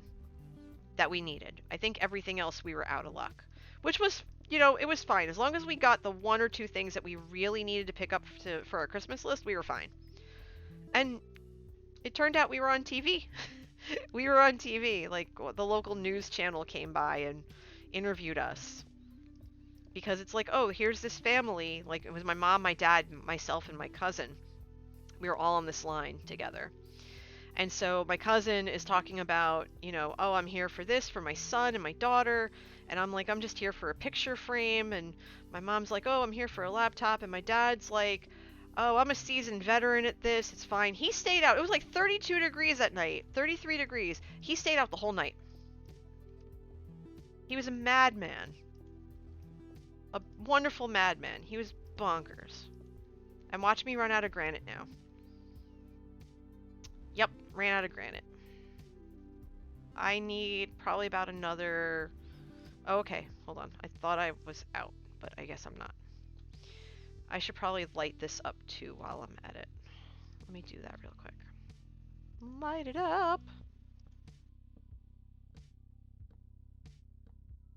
that we needed. I think everything else we were out of luck, which was, it was fine. As long as we got the one or two things that we really needed to pick up for our Christmas list, we were fine. And it turned out we were on TV. We were on TV. Like, the local news channel came by and interviewed us. Because it's like, oh, here's this family. Like, it was my mom, my dad, myself, and my cousin. We were all on this line together. And so my cousin is talking about, oh, I'm here for this, for my son and my daughter. And I'm like, I'm just here for a picture frame. And my mom's like, oh, I'm here for a laptop. And my dad's like, oh, I'm a seasoned veteran at this. It's fine. He stayed out. It was like 32 degrees at night, 33 degrees. He stayed out the whole night. He was a madman. A wonderful madman. He was bonkers. And watch me run out of granite now. Yep, ran out of granite. I need probably about another... Oh, okay, hold on. I thought I was out, but I guess I'm not. I should probably light this up too while I'm at it. Let me do that real quick. Light it up.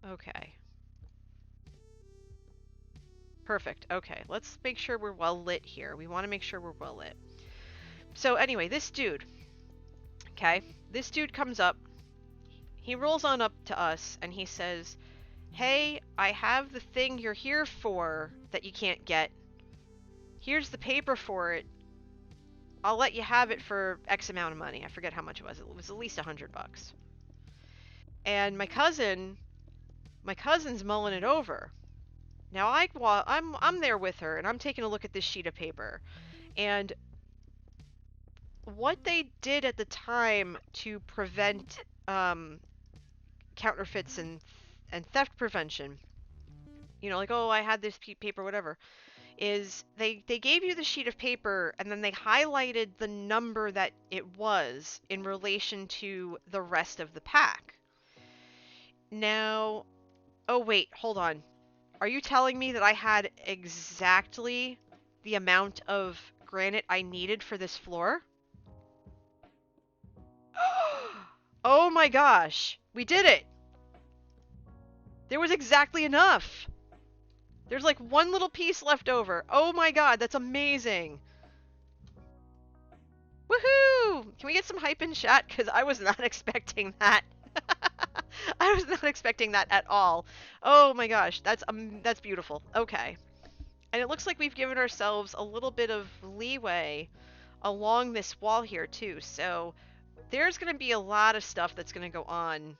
Okay. Perfect. Okay, let's make sure we're well lit here. We want to make sure we're well lit. So anyway, this dude, okay, this dude comes up, he rolls on up to us, and he says, hey, I have the thing you're here for that you can't get. Here's the paper for it. I'll let you have it for X amount of money. I forget how much it was. It was at least $100. And my cousin's mulling it over. Now I'm there with her, and I'm taking a look at this sheet of paper, and what they did at the time to prevent counterfeits and theft prevention, like, oh, I had this paper, whatever, is they gave you the sheet of paper and then they highlighted the number that it was in relation to the rest of the pack. Now, oh wait, hold on. Are you telling me that I had exactly the amount of granite I needed for this floor? Oh my gosh, we did it! There was exactly enough! There's like one little piece left over. Oh my god, that's amazing! Woohoo! Can we get some hype in chat? Because I was not expecting that. I was not expecting that at all. Oh my gosh, that's beautiful. Okay. And it looks like we've given ourselves a little bit of leeway along this wall here too, so there's going to be a lot of stuff that's going to go on.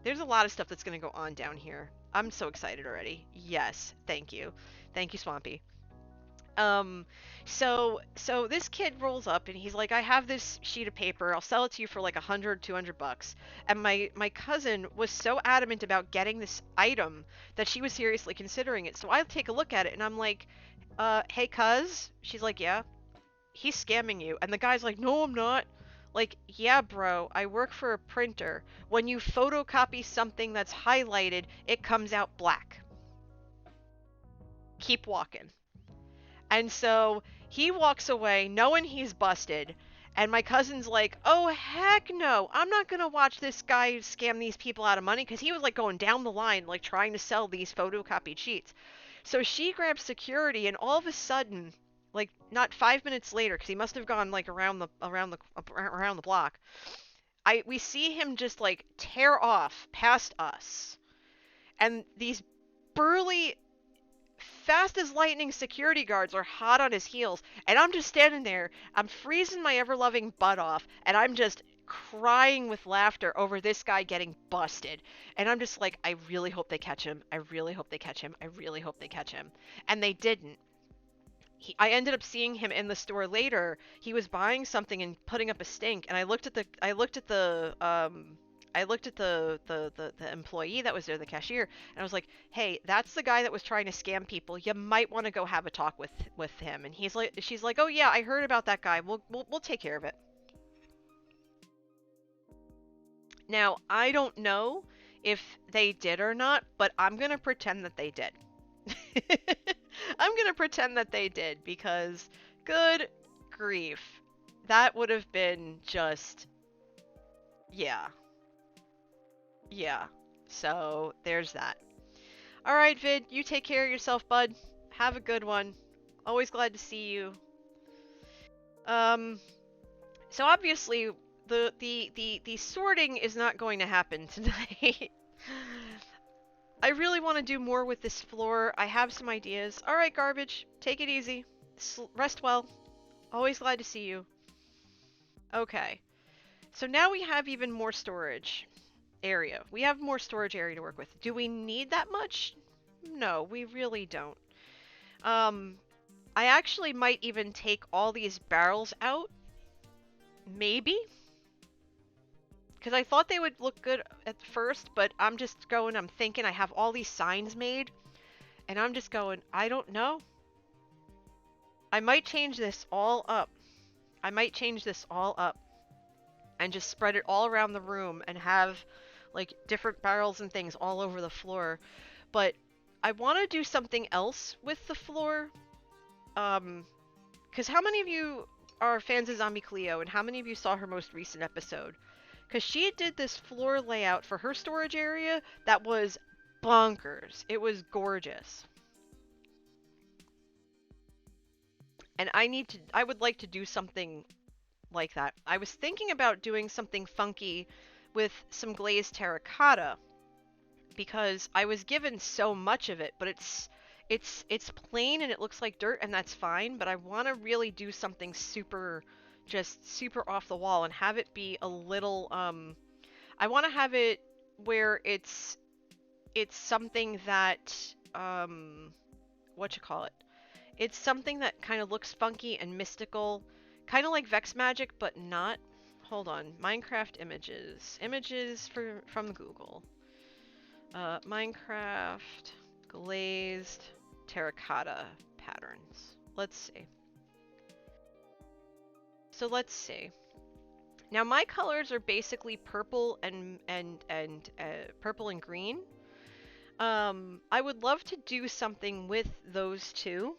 There's a lot of stuff that's going to go on down here. I'm so excited already. Yes, thank you. Thank you, Swampy. So this kid rolls up and he's like, I have this sheet of paper. I'll sell it to you for like $100, $200. And my cousin was so adamant about getting this item that she was seriously considering it. So I take a look at it and I'm like, hey, cuz? She's like, yeah. He's scamming you. And the guy's like, no, I'm not. Like, yeah, bro, I work for a printer. When you photocopy something that's highlighted, it comes out black. Keep walking. And so he walks away knowing he's busted. And my cousin's like, oh, heck no. I'm not going to watch this guy scam these people out of money. Because he was like going down the line, like trying to sell these photocopied sheets. So she grabs security and all of a sudden, like not 5 minutes later, because he must have gone like around the block, we see him just like tear off past us. And these burly, fast as lightning security guards are hot on his heels, and I'm just standing there, I'm freezing my ever-loving butt off, and I'm just crying with laughter over this guy getting busted. And I'm just like, I really hope they catch him. I really hope they catch him. I really hope they catch him. And they didn't. I ended up seeing him in the store later. He was buying something and putting up a stink, and I looked at the employee that was there, the cashier, and I was like, "Hey, that's the guy that was trying to scam people. You might want to go have a talk with him." And she's like, "Oh yeah, I heard about that guy. We'll take care of it." Now, I don't know if they did or not, but I'm going to pretend that they did. I'm going to pretend that they did because good grief. That would have been just, yeah. Yeah. So, there's that. Alright, Vid, you take care of yourself, bud. Have a good one. Always glad to see you. So obviously, the sorting is not going to happen tonight. I really want to do more with this floor. I have some ideas. Alright, Garbage. Take it easy. Rest well. Always glad to see you. Okay. So now we have even more storage area. We have more storage area to work with. Do we need that much? No, we really don't. I actually might even take all these barrels out. Maybe? Because I thought they would look good at first, but I'm thinking I have all these signs made, and I'm just going, I don't know. I might change this all up. I might change this all up and just spread it all around the room and have like different barrels and things all over the floor. But I want to do something else with the floor. Because how many of you are fans of Zombie Cleo, and how many of you saw her most recent episode? Because she did this floor layout for her storage area that was bonkers. It was gorgeous. And I would like to do something like that. I was thinking about doing something funky with some glazed terracotta, because I was given so much of it, but it's plain and it looks like dirt, and that's fine, but I want to really do something super off the wall and have it be a little I want to have it where it's something that it's something that kind of looks funky and mystical, kind of like Vex Magic, but not. Hold on. Minecraft images from Google. Minecraft glazed terracotta patterns. Let's see. So let's see. Now my colors are basically purple and purple and green. I would love to do something with those two.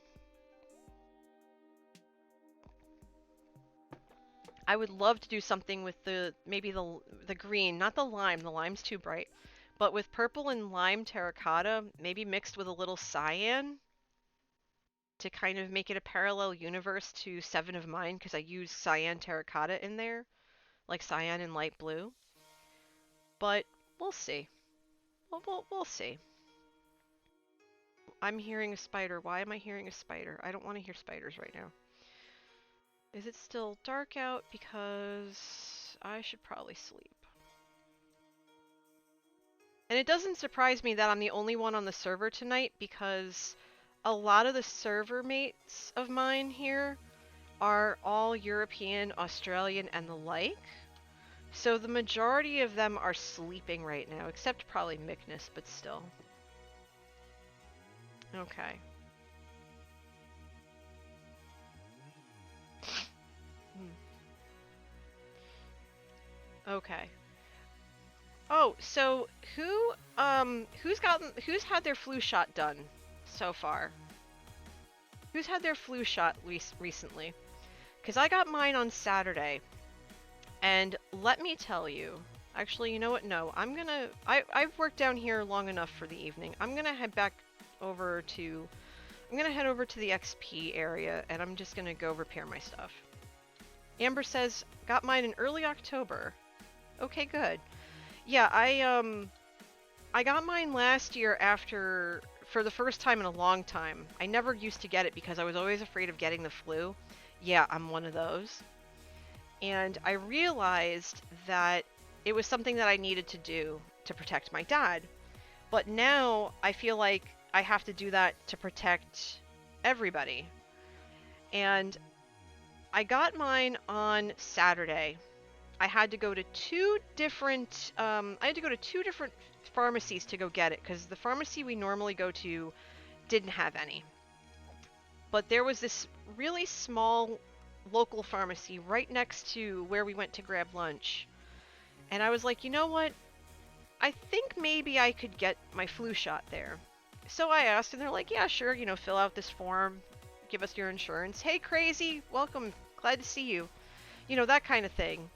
I would love to do something with maybe the green, not the lime. The lime's too bright. But with purple and lime terracotta, maybe mixed with a little cyan, to kind of make it a parallel universe to Seven of Mine, because I use cyan terracotta in there, like cyan and light blue. But we'll see. We'll see. I'm hearing a spider. Why am I hearing a spider? I don't want to hear spiders right now. Is it still dark out? Because I should probably sleep. And it doesn't surprise me that I'm the only one on the server tonight, because a lot of the server mates of mine here are all European, Australian, and the like. So the majority of them are sleeping right now, except probably Mykonos, but still. Okay. Okay. Oh, so who's had their flu shot done so far? Who's had their flu shot recently? Because I got mine on Saturday, and let me tell you, actually, you know what? No, I've worked down here long enough for the evening. I'm gonna head over to the XP area, and I'm just gonna go repair my stuff. Amber says, got mine in early October. Okay, good. Yeah, I got mine last year for the first time in a long time. I never used to get it because I was always afraid of getting the flu. Yeah, I'm one of those. And I realized that it was something that I needed to do to protect my dad. But now I feel like I have to do that to protect everybody. And I got mine on Saturday. I had to go to two different pharmacies to go get it because the pharmacy we normally go to didn't have any. But there was this really small local pharmacy right next to where we went to grab lunch. And I was like, you know what? I think maybe I could get my flu shot there. So I asked, and they're like, yeah, sure, fill out this form, give us your insurance. Hey, crazy, welcome, glad to see you. That kind of thing.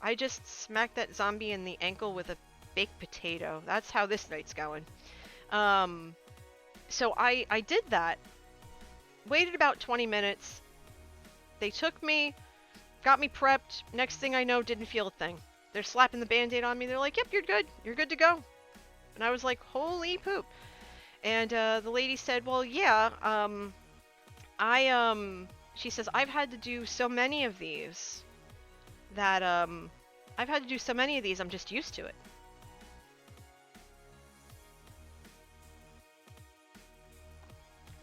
I just smacked that zombie in the ankle with a baked potato. That's how this night's going. So I did that. Waited about 20 minutes. They took me, got me prepped. Next thing I know, didn't feel a thing. They're slapping the Band-Aid on me. They're like, yep, you're good. You're good to go. And I was like, holy poop. And the lady said, well, yeah, she says, I've had to do so many of these that, I'm just used to it.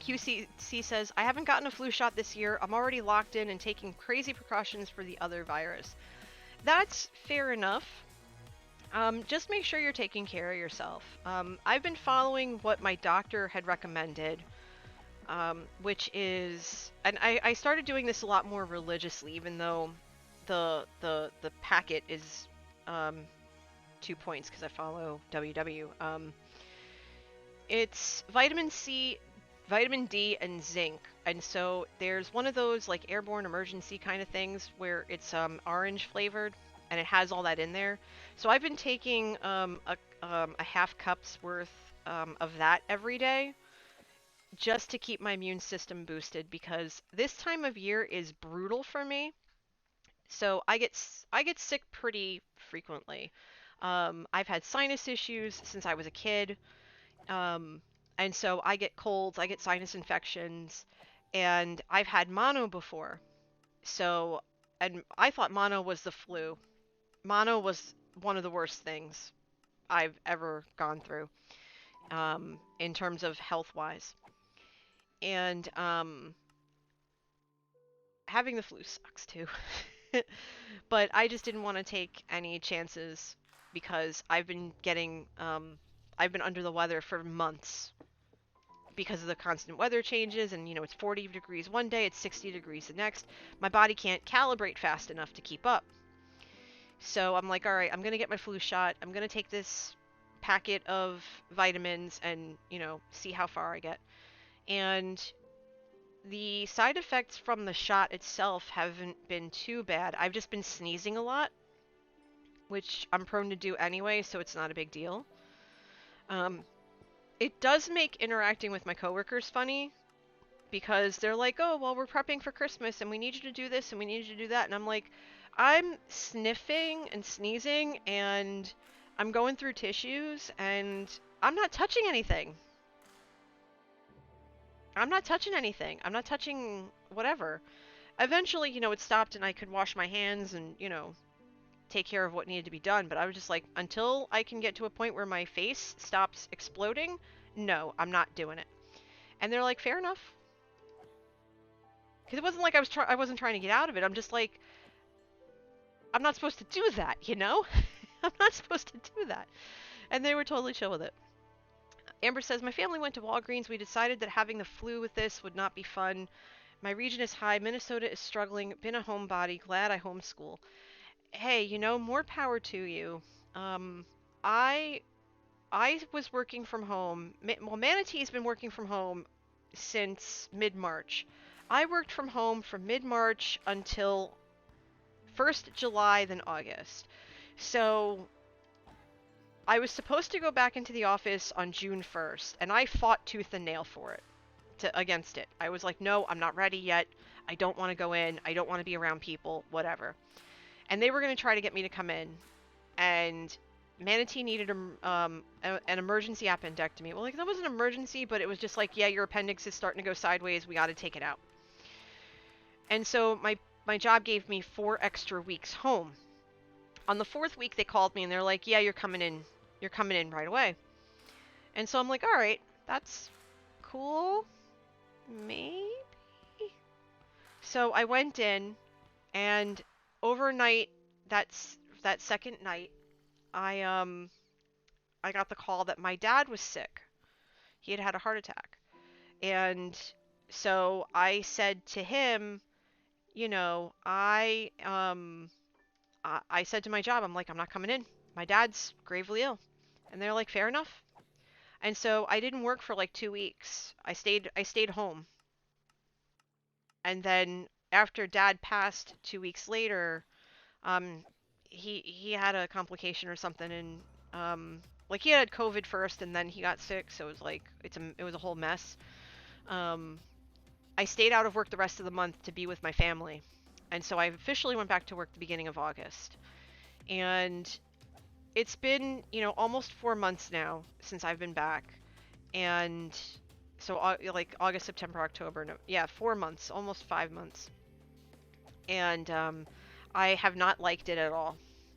QCC says, I haven't gotten a flu shot this year. I'm already locked in and taking crazy precautions for the other virus. That's fair enough. Just make sure you're taking care of yourself. I've been following what my doctor had recommended, which is, and I started doing this a lot more religiously, even though the packet is 2 points because I follow WW. It's vitamin C, vitamin D, and zinc. And so there's one of those like airborne emergency kind of things where it's orange flavored and it has all that in there. So I've been taking a half cup's worth of that every day just to keep my immune system boosted because this time of year is brutal for me. So I get sick pretty frequently. I've had sinus issues since I was a kid. And so I get colds, I get sinus infections, and I've had mono before. So, and I thought mono was the flu. Mono was one of the worst things I've ever gone through, in terms of health-wise. And, having the flu sucks too. But I just didn't want to take any chances because I've been under the weather for months because of the constant weather changes, and it's 40 degrees one day, it's 60 degrees the next. My body can't calibrate fast enough to keep up. So I'm like, all right, I'm going to get my flu shot. I'm going to take this packet of vitamins and, see how far I get. And the side effects from the shot itself haven't been too bad. I've just been sneezing a lot, which I'm prone to do anyway, so it's not a big deal. It does make interacting with my coworkers funny because they're like, oh, well, we're prepping for Christmas and we need you to do this and we need you to do that. And I'm like, I'm sniffing and sneezing and I'm going through tissues and I'm not touching anything. I'm not touching whatever. Eventually, it stopped and I could wash my hands and, take care of what needed to be done. But I was just like, until I can get to a point where my face stops exploding, no, I'm not doing it. And they're like, fair enough. Because it wasn't like I wasn't trying to get out of it. I'm just like, I'm not supposed to do that, I'm not supposed to do that. And they were totally chill with it. Amber says, my family went to Walgreens. We decided that having the flu with this would not be fun. My region is high. Minnesota is struggling. Been a homebody. Glad I homeschool. Hey, more power to you. I was working from home. Well, Manatee's been working from home since mid-March. I worked from home from mid-March until 1st July, then August. So I was supposed to go back into the office on June 1st, and I fought tooth and nail for it, against it. I was like, no, I'm not ready yet. I don't want to go in. I don't want to be around people, whatever. And they were going to try to get me to come in, and Manatee needed an emergency appendectomy. Well, that was an emergency, but it was just like, yeah, your appendix is starting to go sideways. We got to take it out. And so my my job gave me 4 extra weeks home. On the 4th week, they called me and they're like, yeah, you're coming in. You're coming in right away. And so I'm like, all right, that's cool. Maybe? So I went in, and overnight, that second night, I got the call that my dad was sick. He had had a heart attack. And so I said to him, you know, I said to my job, I'm like, I'm not coming in. My dad's gravely ill. And they're like, fair enough. And so I didn't work for like 2 weeks. I stayed home. And then after dad passed 2 weeks later, um he had a complication or something, and like he had COVID first and then he got sick, so it was like it was a whole mess. Um I stayed out of work the rest of the month to be with my family. And so I officially went back to work the beginning of August. And it's been, almost 4 months now since I've been back. And so like August, September, October, no, yeah, 4 months, almost 5 months. And I have not liked it at all.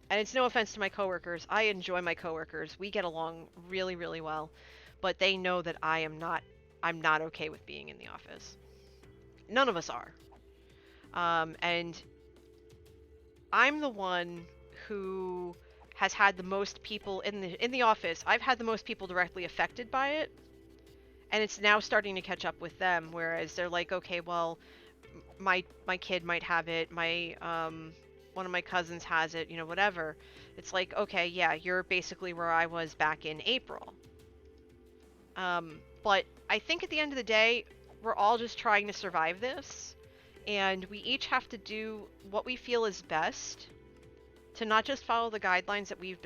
And it's no offense to my coworkers. I enjoy my coworkers. We get along really, really well. But they know that I'm not okay with being in the office. None of us are. And I'm the one who has had the most people in the office. I've had the most people directly affected by it. And it's now starting to catch up with them, whereas they're like, okay, well, my kid might have it, my one of my cousins has it, whatever. It's like, okay, yeah, you're basically where I was back in April. But I think at the end of the day, we're all just trying to survive this, and we each have to do what we feel is best to not just follow the guidelines that have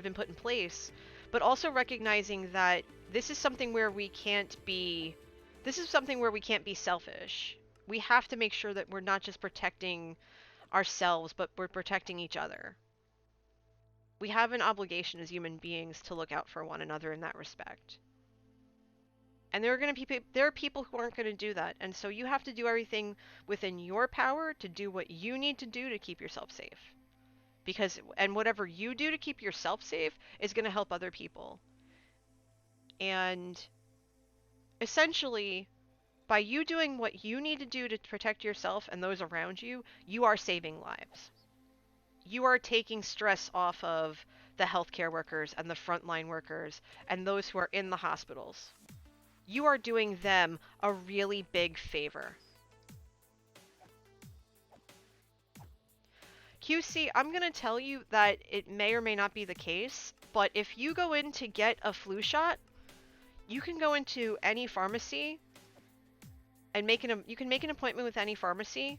been put in place, but also recognizing that this is something where we can't be selfish. We have to make sure that we're not just protecting ourselves, but we're protecting each other. We have an obligation as human beings to look out for one another in that respect. And there are people who aren't going to do that, and so you have to do everything within your power to do what you need to do to keep yourself safe. And whatever you do to keep yourself safe is going to help other people. And essentially, by you doing what you need to do to protect yourself and those around you, you are saving lives. You are taking stress off of the healthcare workers and the frontline workers and those who are in the hospitals. You are doing them a really big favor. QC, I'm going to tell you that it may or may not be the case, but if you go in to get a flu shot, you can go into any pharmacy and you can make an appointment with any pharmacy,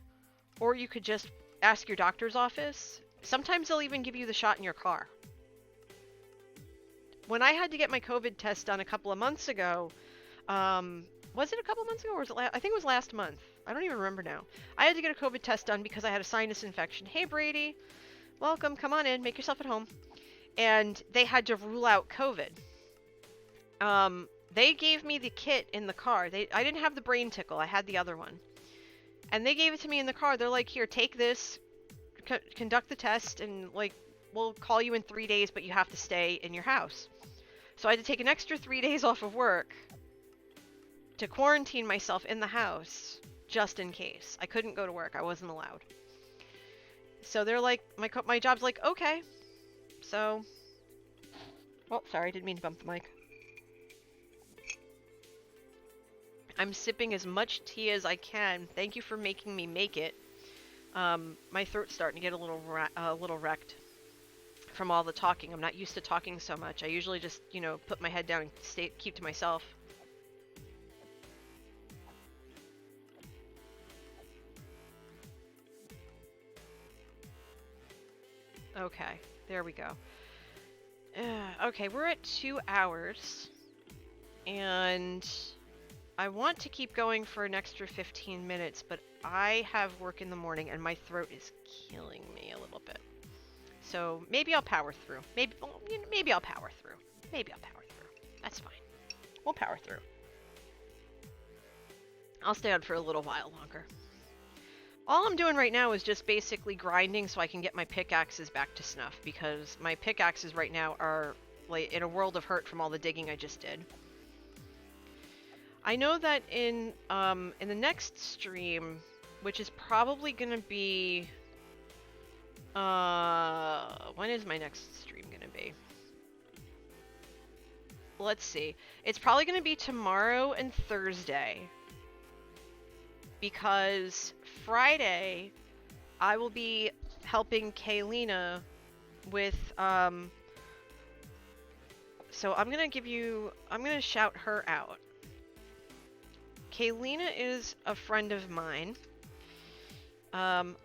or you could just ask your doctor's office. Sometimes they'll even give you the shot in your car. When I had to get my COVID test done a couple of months ago, was it a couple months ago or was it I think it was last month. I don't even remember now. I had to get a COVID test done because I had a sinus infection. Hey Brady, welcome, come on in, make yourself at home. And they had to rule out COVID. They gave me the kit in the car. I didn't have the brain tickle, I had the other one. And they gave it to me in the car. They're like, here, take this, conduct the test, and like, we'll call you in 3 days, but you have to stay in your house. So I had to take an extra 3 days off of work to quarantine myself in the house, just in case. I couldn't go to work. I wasn't allowed. So they're like, my job's like, okay. So, oh, sorry, didn't mean to bump the mic. I'm sipping as much tea as I can. Thank you for making me make it. My throat's starting to get a little wrecked from all the talking. I'm not used to talking so much. I usually just, put my head down and keep to myself. Okay, there we go. Okay, we're at 2 hours. And I want to keep going for an extra 15 minutes, but I have work in the morning and my throat is killing me a little bit. So maybe I'll power through. Maybe I'll power through. Maybe I'll power through. That's fine. We'll power through. I'll stay on for a little while longer. All I'm doing right now is just basically grinding so I can get my pickaxes back to snuff, because my pickaxes right now are like in a world of hurt from all the digging I just did. I know that in the next stream, which is probably gonna be when is my next stream gonna be? Let's see. It's probably gonna be tomorrow and Thursday, because Friday I will be helping Kaylina with so I'm gonna shout her out. Kaylina is a friend of mine.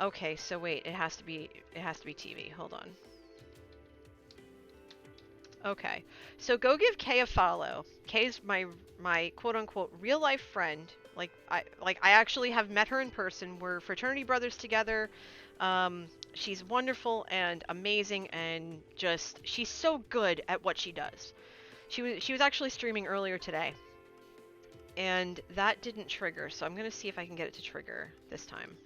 Okay, so wait, it has to be TV. Hold on. Okay, so go give Kay a follow. Kay's my quote unquote real life friend. I actually have met her in person. We're fraternity brothers together. She's wonderful and amazing, and just she's so good at what she does. She was actually streaming earlier today, and that didn't trigger. So I'm gonna see if I can get it to trigger this time.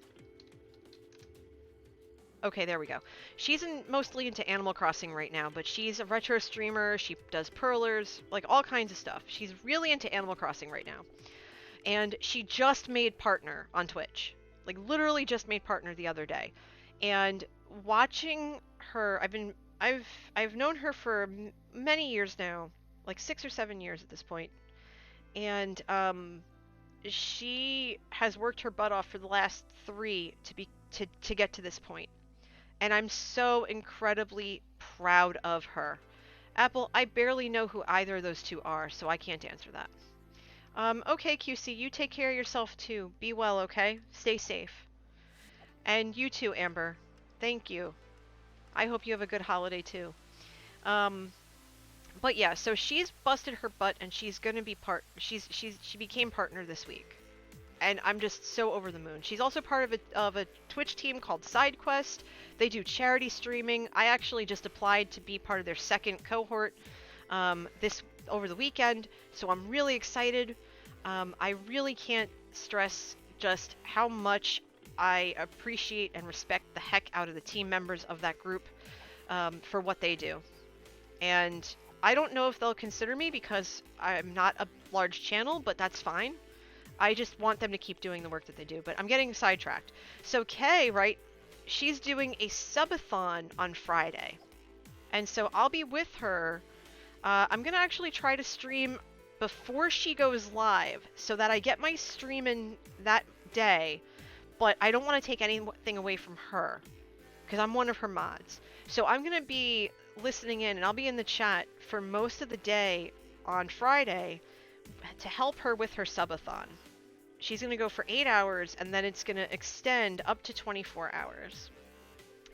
Okay, there we go. She's mostly into Animal Crossing right now, but she's a retro streamer. She does perlers, like all kinds of stuff. She's really into Animal Crossing right now. And she just made partner on Twitch. Like literally just made partner the other day. And watching her, I've known her for many years now, like 6 or 7 years at this point. And she has worked her butt off for the last 3 to get to this point. And I'm so incredibly proud of her. Apple, I barely know who either of those two are, so I can't answer that. Okay, QC, you take care of yourself too. Be well, okay? Stay safe. And you too, Amber. Thank you. I hope you have a good holiday too. But yeah, so she's busted her butt, and she's gonna be she became partner this week. And I'm just so over the moon. She's also part of a Twitch team called SideQuest. They do charity streaming. I actually just applied to be part of their second cohort over the weekend, so I'm really excited. I really can't stress just how much I appreciate and respect the heck out of the team members of that group for what they do. And I don't know if they'll consider me because I'm not a large channel, but that's fine. I just want them to keep doing the work that they do, but I'm getting sidetracked. So Kay, right, she's doing a subathon on Friday. And so I'll be with her. I'm going to actually try to stream before she goes live so that I get my stream in that day, but I don't want to take anything away from her because I'm one of her mods. So I'm going to be listening in, and I'll be in the chat for most of the day on Friday to help her with her subathon. She's going to go for 8 hours, and then it's going to extend up to 24 hours.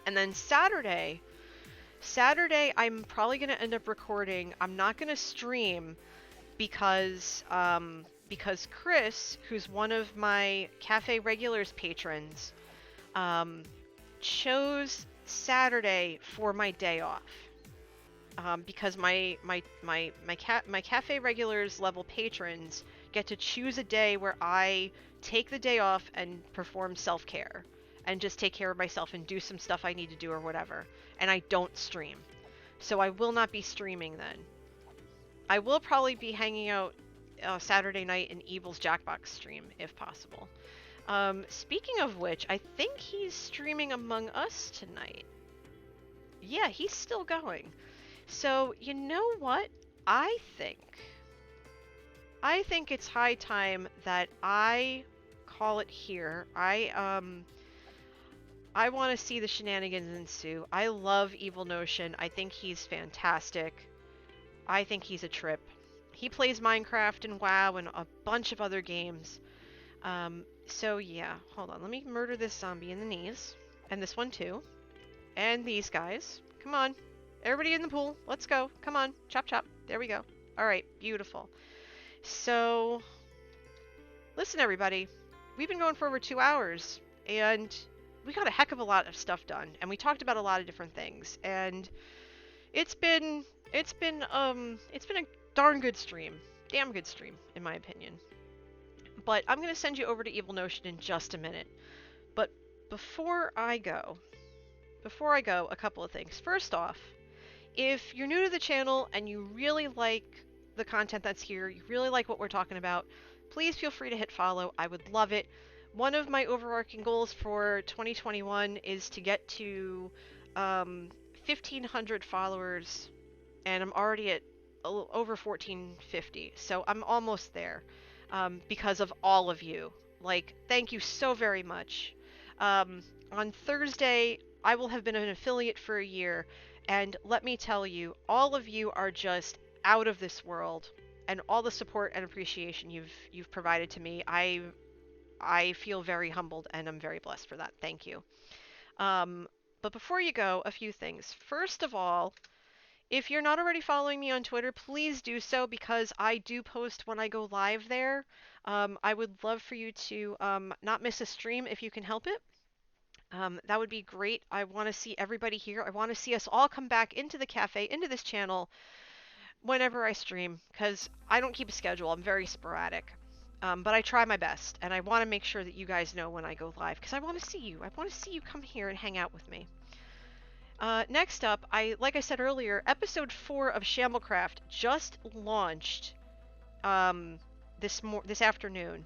And then Saturday, I'm probably going to end up recording. I'm not going to stream because Chris, who's one of my Cafe Regulars patrons, chose Saturday for my day off. Because my Cafe Regulars level patrons get to choose a day where I take the day off and perform self-care and just take care of myself and do some stuff I need to do or whatever. And I don't stream. So I will not be streaming then. I will probably be hanging out Saturday night in Evil's Jackbox stream if possible. Speaking of which, I think he's streaming Among Us tonight. Yeah, he's still going. So, you know what? I think it's high time that I call it here. I want to see the shenanigans ensue. I love Evil Notion. I think he's fantastic. I think he's a trip. He plays Minecraft and WoW and a bunch of other games. So yeah, hold on. Let me murder this zombie in the knees. And this one too. And these guys. Come on. Everybody in the pool. Let's go. Come on. Chop chop. There we go. Alright, beautiful. So, listen everybody. We've been going for over 2 hours. And we got a heck of a lot of stuff done. And we talked about a lot of different things. And it's been a darn good stream. Damn good stream, in my opinion. But I'm going to send you over to Evil Notion in just a minute. But before I go, a couple of things. First off, if you're new to the channel and you really like the content that's here, you really like what we're talking about, please feel free to hit follow. I would love it. One of my overarching goals for 2021 is to get to 1,500 followers, and I'm already at over 1,450, so I'm almost there because of all of you. Like, thank you so very much. On Thursday, I will have been an affiliate for a year, and let me tell you, all of you are just out of this world, and all the support and appreciation you've provided to me, I feel very humbled, and I'm very blessed for that. Thank you. But before you go, a few things. First of all, if you're not already following me on Twitter, please do so, because I do post when I go live there. I would love for you to not miss a stream if you can help it. That would be great. I want to see everybody here. I want to see us all come back into the cafe, into this channel, whenever I stream, because I don't keep a schedule. I'm very sporadic. But I try my best, and I want to make sure that you guys know when I go live, because I want to see you. I want to see you come here and hang out with me. Next up, like I said earlier, episode 4 of Shamblecraft just launched this afternoon.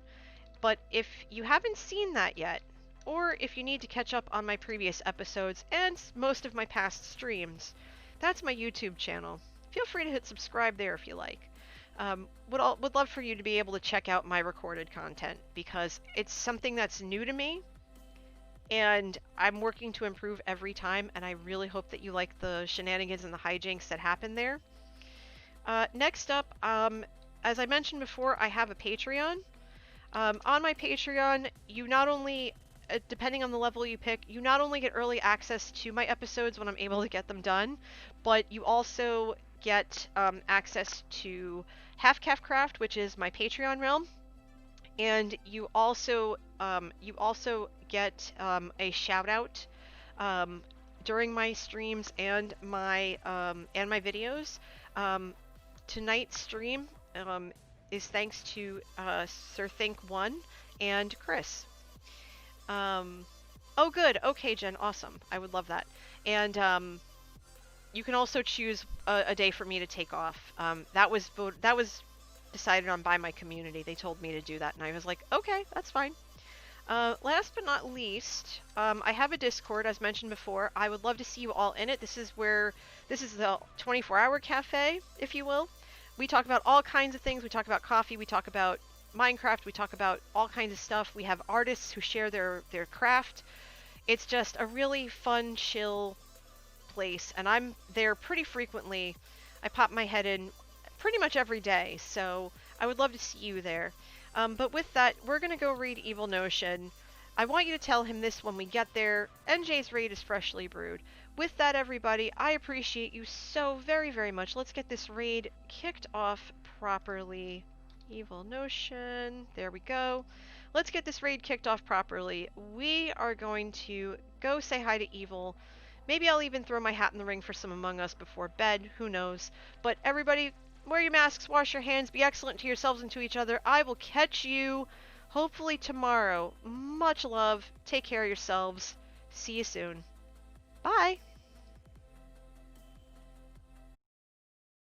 But if you haven't seen that yet, or if you need to catch up on my previous episodes and most of my past streams, that's my YouTube channel. Feel free to hit subscribe there if you like. Would love for you to be able to check out my recorded content, because it's something that's new to me, and I'm working to improve every time, and I really hope that you like the shenanigans and the hijinks that happen there. Next up, as I mentioned before, I have a Patreon. On my Patreon, you not only, depending on the level you pick, you not only get early access to my episodes when I'm able to get them done, but you also get access to Half-Calf-Craft, which is my Patreon realm, and you also get a shout out during my streams and my videos. Tonight's stream is thanks to Sir Think1 and Chris. Oh good, okay Jen, awesome. I would love that. And you can also choose a day for me to take off. That was decided on by my community. They told me to do that, and I was like, okay, that's fine. Last but not least, I have a Discord, as mentioned before. I would love to see you all in it. This is the 24-hour cafe, if you will. We talk about all kinds of things. We talk about coffee. We talk about Minecraft. We talk about all kinds of stuff. We have artists who share their craft. It's just a really fun, chill place, and I'm there pretty frequently. I pop my head in pretty much every day, so I would love to see you there. But with that, we're going to go read Evil Notion. I want you to tell him this when we get there. NJ's raid is freshly brewed. With that, everybody, I appreciate you so very, very much. Let's get this raid kicked off properly. Evil Notion. There we go. Let's get this raid kicked off properly. We are going to go say hi to Evil. Maybe I'll even throw my hat in the ring for some Among Us before bed. Who knows? But everybody, wear your masks, wash your hands, be excellent to yourselves and to each other. I will catch you hopefully tomorrow. Much love. Take care of yourselves. See you soon. Bye.